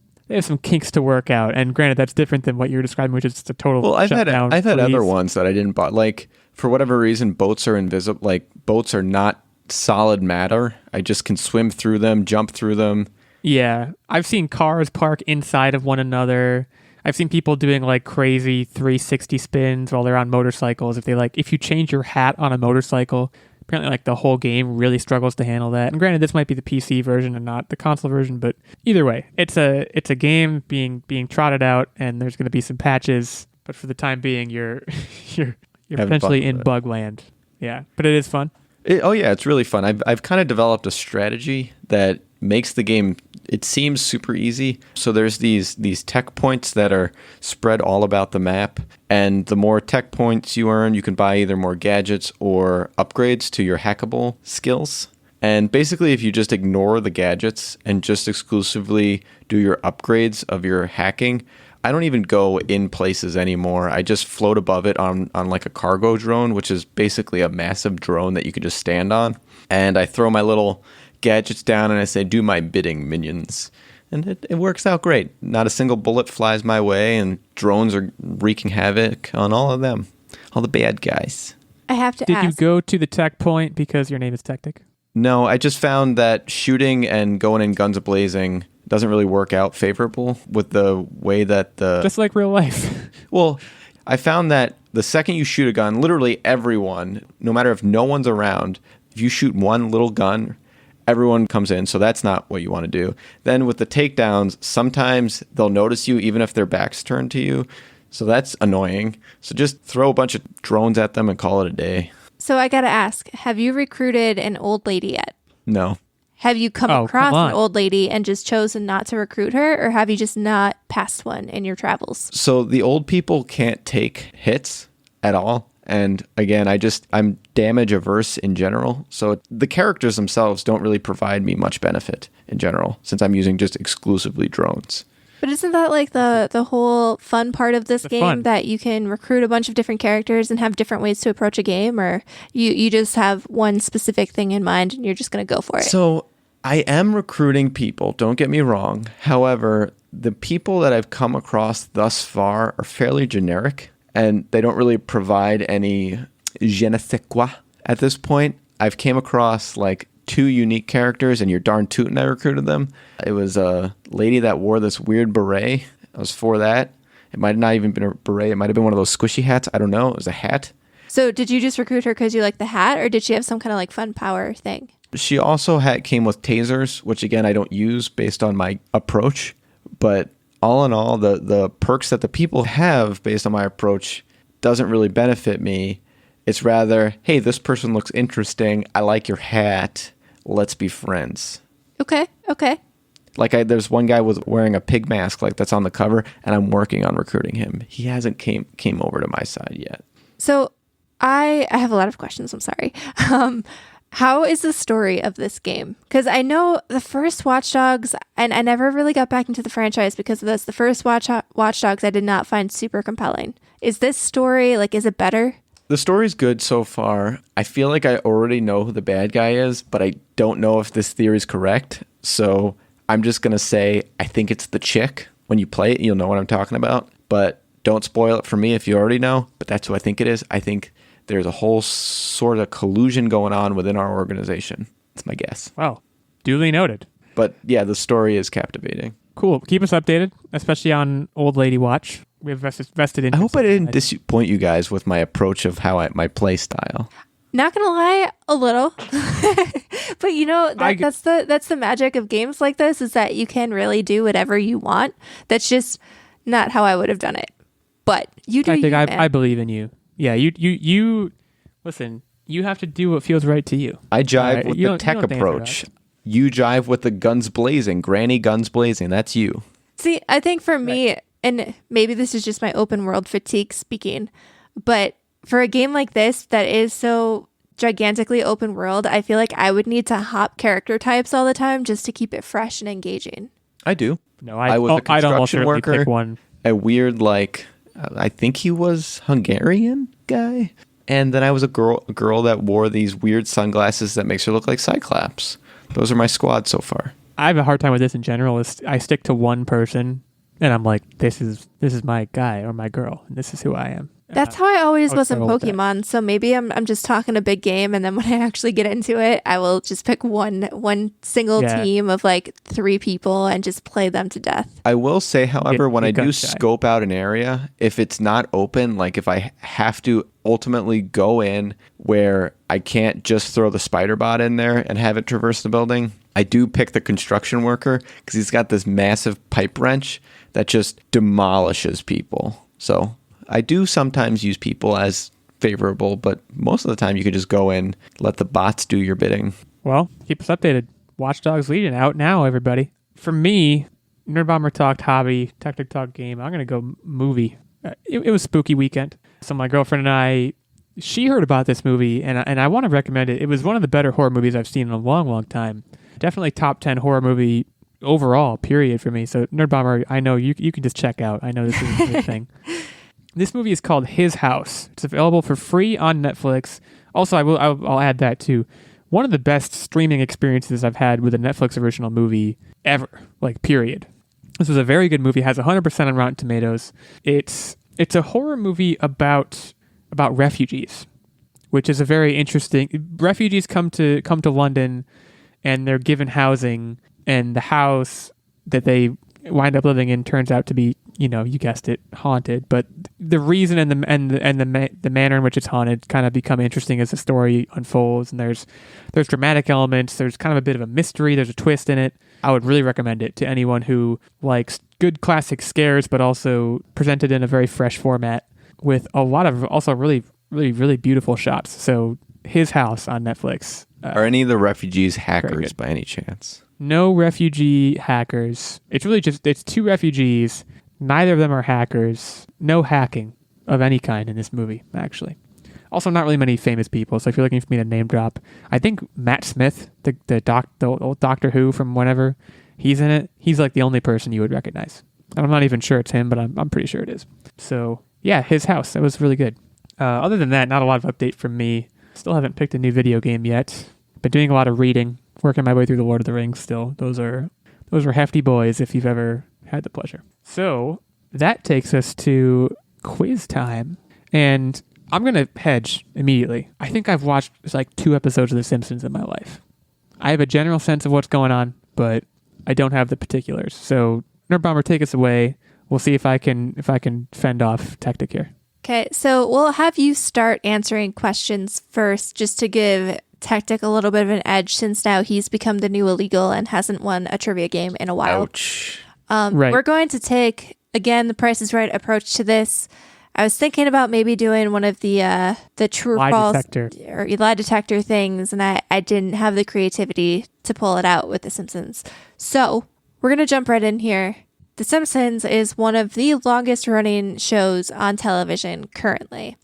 kinks to work out, and granted, that's different than what you're describing, which is just a total. Well, I've had other ones that I didn't buy. Like for whatever reason, boats are invisible. Like boats are not solid matter. I just can swim through them, jump through them. Yeah, I've seen cars park inside of one another. I've seen people doing like crazy 360 spins while they're on motorcycles. If you change your hat on a motorcycle, apparently like the whole game really struggles to handle that. And granted, this might be the PC version and not the console version, but either way, it's a game being trotted out, and there's going to be some patches. but for the time being, you're you're Having potentially fun in with it. bug land. Yeah, but it is fun. Oh yeah, it's really fun. I've kind of developed a strategy that makes the game, it seems super easy. So there's these tech points that are spread all about the map, and the more tech points you earn, you can buy either more gadgets or upgrades to your hackable skills. And basically, if you just ignore the gadgets and just exclusively do your upgrades of your hacking, I don't even go in places anymore. I just float above it on like a cargo drone, which is basically a massive drone that you can just stand on. And I throw my little gadgets down and I say, do my bidding, minions. And it works out great. Not a single bullet flies my way, and drones are wreaking havoc on all of them, all the bad guys. I have to Did ask. you go to the tech point because your name is Techtic? No, I just found that shooting and going in guns a-blazing doesn't really work out favorable with the way that Just like real life. Well, I found that the second you shoot a gun, literally everyone, no matter if no one's around, if you shoot one little gun, everyone comes in. So that's not what you want to do. Then with the takedowns, sometimes they'll notice you even if their back's turned to you. So that's annoying. So just throw a bunch of drones at them and call it a day. So I got to ask, have you recruited an old lady yet? No. Have you come Oh, across come on. an old lady and just chosen not to recruit her, or have you just not passed one in your travels? So the old people can't take hits at all. And again, I'm damage averse in general. So the characters themselves don't really provide me much benefit in general, since I'm using just exclusively drones. But isn't that like the whole fun part of this The game, fun. that you can recruit a bunch of different characters and have different ways to approach a game, or you just have one specific thing in mind and you're just going to go for it? So I am recruiting people, don't get me wrong. However, the people that I've come across thus far are fairly generic, and they don't really provide any je ne sais quoi at this point. I've came across like 2 unique characters, and you're darn tootin' I recruited them. It was a lady that wore this weird beret. I was for that. It might have not even been a beret. It might have been one of those squishy hats. I don't know. It was a hat. So did you just recruit her because you like the hat, or did she have some kind of like fun power thing? She also came with tasers, which again, I don't use based on my approach. But all in all, the perks that the people have based on my approach doesn't really benefit me. It's rather, hey, this person looks interesting. I like your hat. Let's be friends. Okay. Like there's one guy was wearing a pig mask like that's on the cover, and I'm working on recruiting him. He hasn't came over to my side yet. So I have a lot of questions. I'm sorry. How is the story of this game? Because I know the first Watch Dogs, and I never really got back into the franchise because of this. The first Watch Dogs I did not find super compelling. Is this story, like, is it better? The story's good so far. I feel like I already know who the bad guy is, but I don't know if this theory is correct. So I'm just going to say I think it's the chick. When you play it, you'll know what I'm talking about. But don't spoil it for me if you already know. But that's who I think it is. I think there's a whole sort of collusion going on within our organization. That's my guess. Wow. Duly noted. But yeah, the story is captivating. Cool. Keep us updated, especially on Old Lady Watch. We have vested in. I hope I didn't disappoint you guys with my approach of my play style. Not gonna lie, a little. But you know, that's the magic of games like this, is that you can really do whatever you want. That's just not how I would have done it. But you do. I believe in you. Yeah, you listen, you have to do what feels right to you. I jive Right. with You the don't- tech you don't dance approach. around. You jive with the guns blazing, granny guns blazing. That's you. See, I think for me, and maybe this is just my open world fatigue speaking, but for a game like this that is so gigantically open world, I feel like I would need to hop character types all the time just to keep it fresh and engaging. I do. No, I was a I'd almost construction certainly worker. pick one. A weird, like, I think he was Hungarian guy. And then I was a girl that wore these weird sunglasses that makes her look like Cyclops. Those are my squad so far. I have a hard time with this in general. I stick to one person, and I'm like, this is my guy or my girl, and this is who I am. That's how I always I would was in struggle with that. Pokemon. So maybe I'm just talking a big game, and then when I actually get into it, I will just pick one single Yeah. team of like 3 people and just play them to death. I will say, however, when I do gun shy. scope out an area, if it's not open, like if I have to ultimately go in where I can't just throw the spider bot in there and have it traverse the building, I do pick the construction worker because he's got this massive pipe wrench that just demolishes people. So I do sometimes use people as favorable, but most of the time you can just go in, let the bots do your bidding. Well, keep us updated. Watch Dogs Legion out now, everybody. For me, Nerdbomber talked hobby, Techtic talked game. I'm going to go movie. It was spooky weekend. So my girlfriend and she heard about this movie, and I want to recommend it. It was one of the better horror movies I've seen in a long, long time. Definitely top 10 horror movie overall, period, for me. So Nerdbomber, I know you can just check out. I know this is a good thing. This movie is called His House. It's available for free on Netflix. Also, I'll add that too. One of the best streaming experiences I've had with a Netflix original movie ever, like period. This was a very good movie. It has 100% on Rotten Tomatoes. It's a horror movie about refugees, which is a very interesting. Refugees come to London, and they're given housing, and the house that they wind up living in turns out to be, you guessed it, haunted. But the reason and the manner in which it's haunted kind of become interesting as the story unfolds. And there's dramatic elements. There's kind of a bit of a mystery. There's a twist in it. I would really recommend it to anyone who likes good classic scares, but also presented in a very fresh format with a lot of also really, really, really beautiful shots. So His House on Netflix. Are any of the refugees hackers by any chance? No refugee hackers. It's really it's two refugees. Neither of them are hackers. No hacking of any kind in this movie, actually. Also, not really many famous people. So if you're looking for me to name drop, I think Matt Smith, the old Doctor Who from whenever, he's in it. He's like the only person you would recognize. And I'm not even sure it's him, but I'm pretty sure it is. So yeah, His House. That was really good. Other than that, not a lot of update from me. Still haven't picked a new video game yet. Been doing a lot of reading, working my way through the Lord of the Rings still. Those are hefty boys if you've ever had the pleasure. So that takes us to quiz time. And I'm going to hedge immediately. I think I've watched like 2 episodes of The Simpsons in my life. I have a general sense of what's going on, but I don't have the particulars. So Nerdbomber, take us away. We'll see if I can fend off Techtic here. Okay, so we'll have you start answering questions first just to give Techtic a little bit of an edge since now he's become the new Illeagle and hasn't won a trivia game in a while. Ouch. Right. We're going to take, again, the Price is Right approach to this. I was thinking about maybe doing one of the true or false or lie detector things, and I didn't have the creativity to pull it out with The Simpsons. So we're going to jump right in here. The Simpsons is one of the longest running shows on television currently.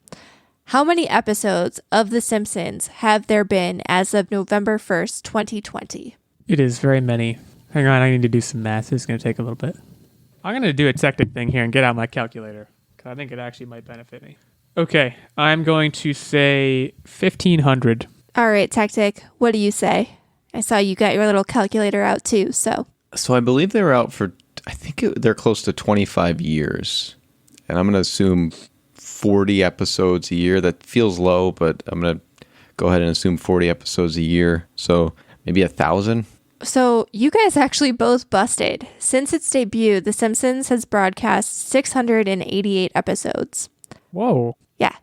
How many episodes of The Simpsons have there been as of November 1st, 2020? It is very many. Hang on, I need to do some math. This is going to take a little bit. I'm going to do a Techtic thing here and get out my calculator, because I think it actually might benefit me. Okay, I'm going to say 1,500. All right, Techtic, what do you say? I saw you got your little calculator out too, so. So I believe they were out for, they're close to 25 years. And I'm going to assume 40 episodes a year. That feels low, but I'm going to go ahead and assume 40 episodes a year. So maybe 1,000. So you guys actually both busted. Since its debut, The Simpsons has broadcast 688 episodes. Whoa. Yeah.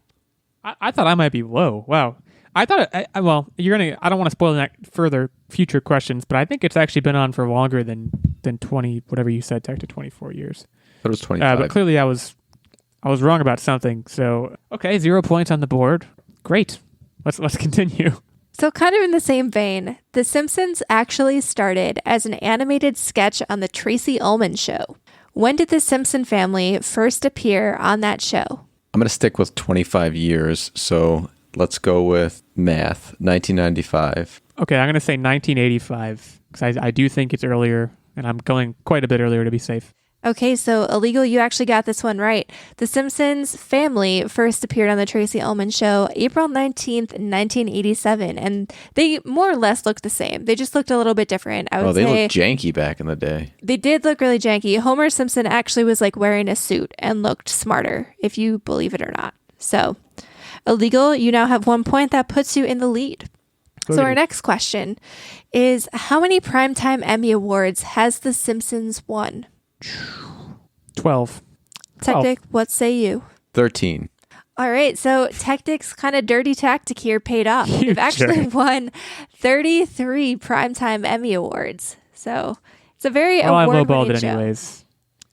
I thought I might be low. Wow. I thought, I don't want to spoil that further future questions, but I think it's actually been on for longer than 20, whatever you said, Tech, to 24 years. But it was 25. But clearly I was wrong about something. So, okay, 0 points on the board. Great. Let's continue. So kind of in the same vein, The Simpsons actually started as an animated sketch on the Tracy Ullman Show. When did the Simpson family first appear on that show? I'm going to stick with 25 years, so let's go with math, 1995. Okay, I'm going to say 1985, because I do think it's earlier, and I'm going quite a bit earlier to be safe. Okay, so Illeagle, you actually got this one right. The Simpsons family first appeared on the Tracy Ullman Show April 19th, 1987, and they more or less looked the same. They just looked a little bit different. I would they say looked janky back in the day. They did look really janky. Homer Simpson actually was like wearing a suit and looked smarter, if you believe it or not. So, Illeagle, you now have 1 point. That puts you in the lead. Okay. So our next question is, how many Primetime Emmy Awards has The Simpsons won? 12. Techtic, what say you? 13. All right, so Techtic's kind of dirty tactic here paid off. They've actually won 33 Primetime Emmy Awards. So it's a very award-winning show. Anyways.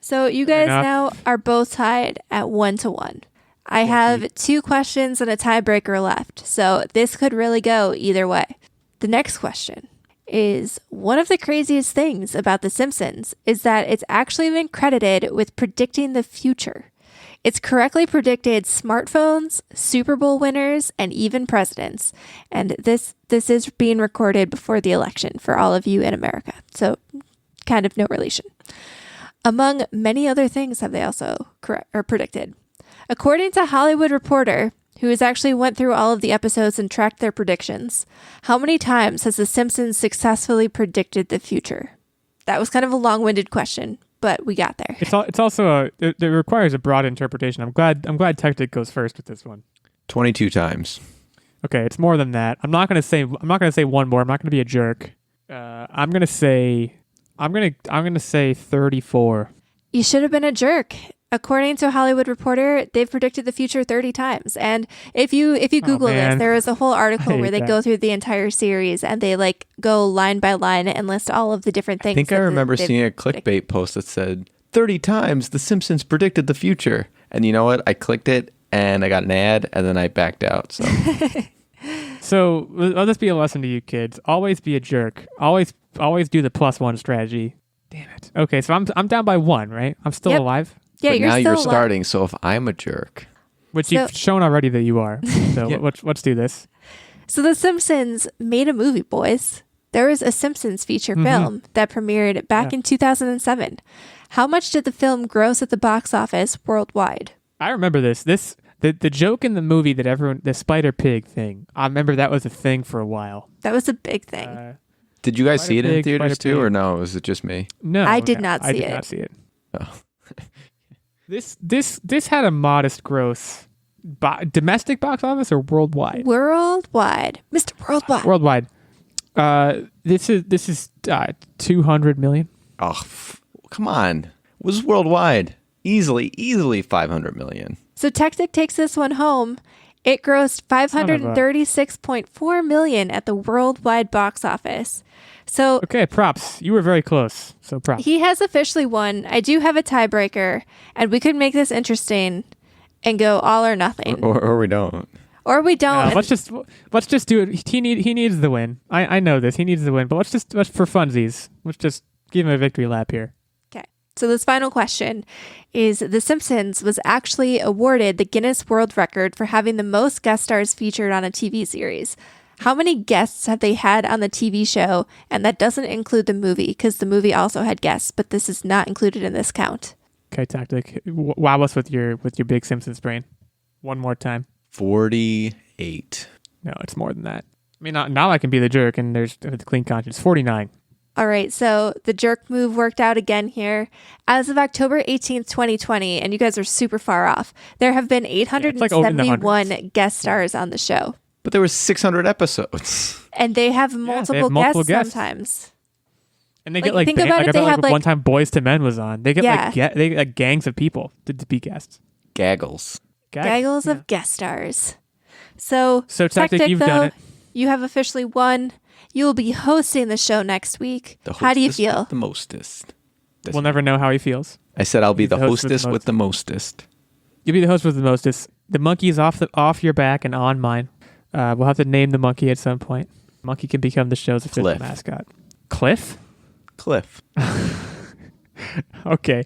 So you guys now are both tied at 1-1. I have 2 questions and a tiebreaker left, so this could really go either way. The next question is, one of the craziest things about The Simpsons is that it's actually been credited with predicting the future. It's correctly predicted smartphones, Super Bowl winners, and even presidents. And this is being recorded before the election for all of you in America, so kind of no relation. Among many other things have they also predicted. According to Hollywood Reporter, who has actually went through all of the episodes and tracked their predictions, how many times has The Simpsons successfully predicted the future? That was kind of a long-winded question, but we got there. It's also it requires a broad interpretation. I'm glad Techtic goes first with this one. 22 times. Okay, it's more than that. I'm not gonna say one more. I'm not gonna be a jerk. I'm gonna say 34. You should have been a jerk. According to Hollywood Reporter, they've predicted the future 30 times. And if you Google this, there is a whole article where they go through the entire series and they like go line by line and list all of the different things. I think I remember seeing a clickbait post that said 30 times The Simpsons predicted the future. And you know what? I clicked it and I got an ad and then I backed out. So So let this be a lesson to you kids. Always be a jerk. Always do the +1 strategy. Damn it. Okay, so I'm down by 1, right? I'm still alive. Yeah, but you're now still you're alive. starting, so if I'm a jerk. Which you've shown already that you are. So let's do this. So The Simpsons made a movie, boys. There was a Simpsons feature film that premiered back in 2007. How much did the film gross at the box office worldwide? I remember this. The joke in the movie that the Spider Pig thing. I remember that was a thing for a while. That was a big thing. Did you guys see it in theaters Spider too, Pig. or no? Was it just me? No, I did not see I did it. not see it. Oh. This had a modest gross. Domestic box office or worldwide? Worldwide, Mr. Worldwide. Worldwide. This is 200 million. Oh, come on. It was worldwide. Easily 500 million. So Techtic takes this one home. It grossed $536.4 million at the worldwide box office. So Okay, props. You were very close. So props. he has officially won. I do have a tiebreaker, and we could make this interesting and go all or nothing. Or we don't. Or we don't. Let's just do it. He needs the win. I know this. He needs the win. But let's for funsies. Let's just give him a victory lap here. Okay. So this final question is: The Simpsons was actually awarded the Guinness World Record for having the most guest stars featured on a TV series. How many guests have they had on the TV show? And that doesn't include the movie, because the movie also had guests, but this is not included in this count. Okay, Tactic. Wow us with your big Simpsons brain. One more time. 48. No, it's more than that. I mean, now I can be the jerk, and there's a clean conscience. 49. All right, so the jerk move worked out again here. As of October 18th, 2020, and you guys are super far off, there have been 871 guest stars on the show. But there was 600 episodes. And they have multiple, multiple guests sometimes. And they Like, get like, think band, about like it, I they thought have, like like- one time Boys to Men was on. They get Yeah. they get gangs of people to be guests. Gaggles. Gaggles of guest stars. So Tactic, you've though, done it. You have officially won. You will be hosting the show next week. How do you feel? The mostest. We'll never know how he feels. I said I'll be the hostess with with the mostest. You'll be the host with the mostest. The monkey is off your back and on mine. We'll have to name the monkey at some point. Monkey can become the show's official Cliff. mascot. Cliff? Cliff. Okay.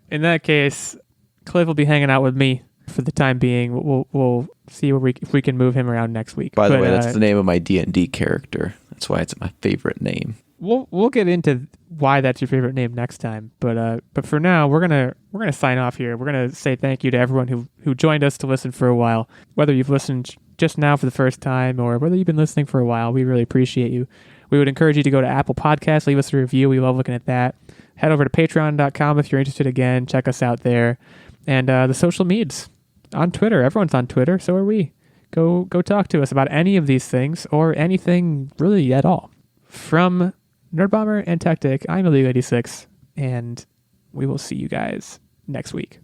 In that case, Cliff will be hanging out with me for the time being. We'll see if we can move him around next week. By the way, that's the name of my D&D character. That's why it's my favorite name. We'll get into why that's your favorite name next time. But for now, we're gonna sign off here. We're gonna say thank you to everyone who joined us to listen for a while. Whether you've listened just now for the first time or whether you've been listening for a while, we really appreciate you. We would encourage you to go to Apple Podcasts, leave us a review. We love looking at that. Head over to patreon.com if you're interested again. Check us out there. And the social medias on Twitter. Everyone's on Twitter. So are we. Go talk to us about any of these things or anything really at all. From Nerdbomber and Techtic, I'm Illeagle 86, and we will see you guys next week.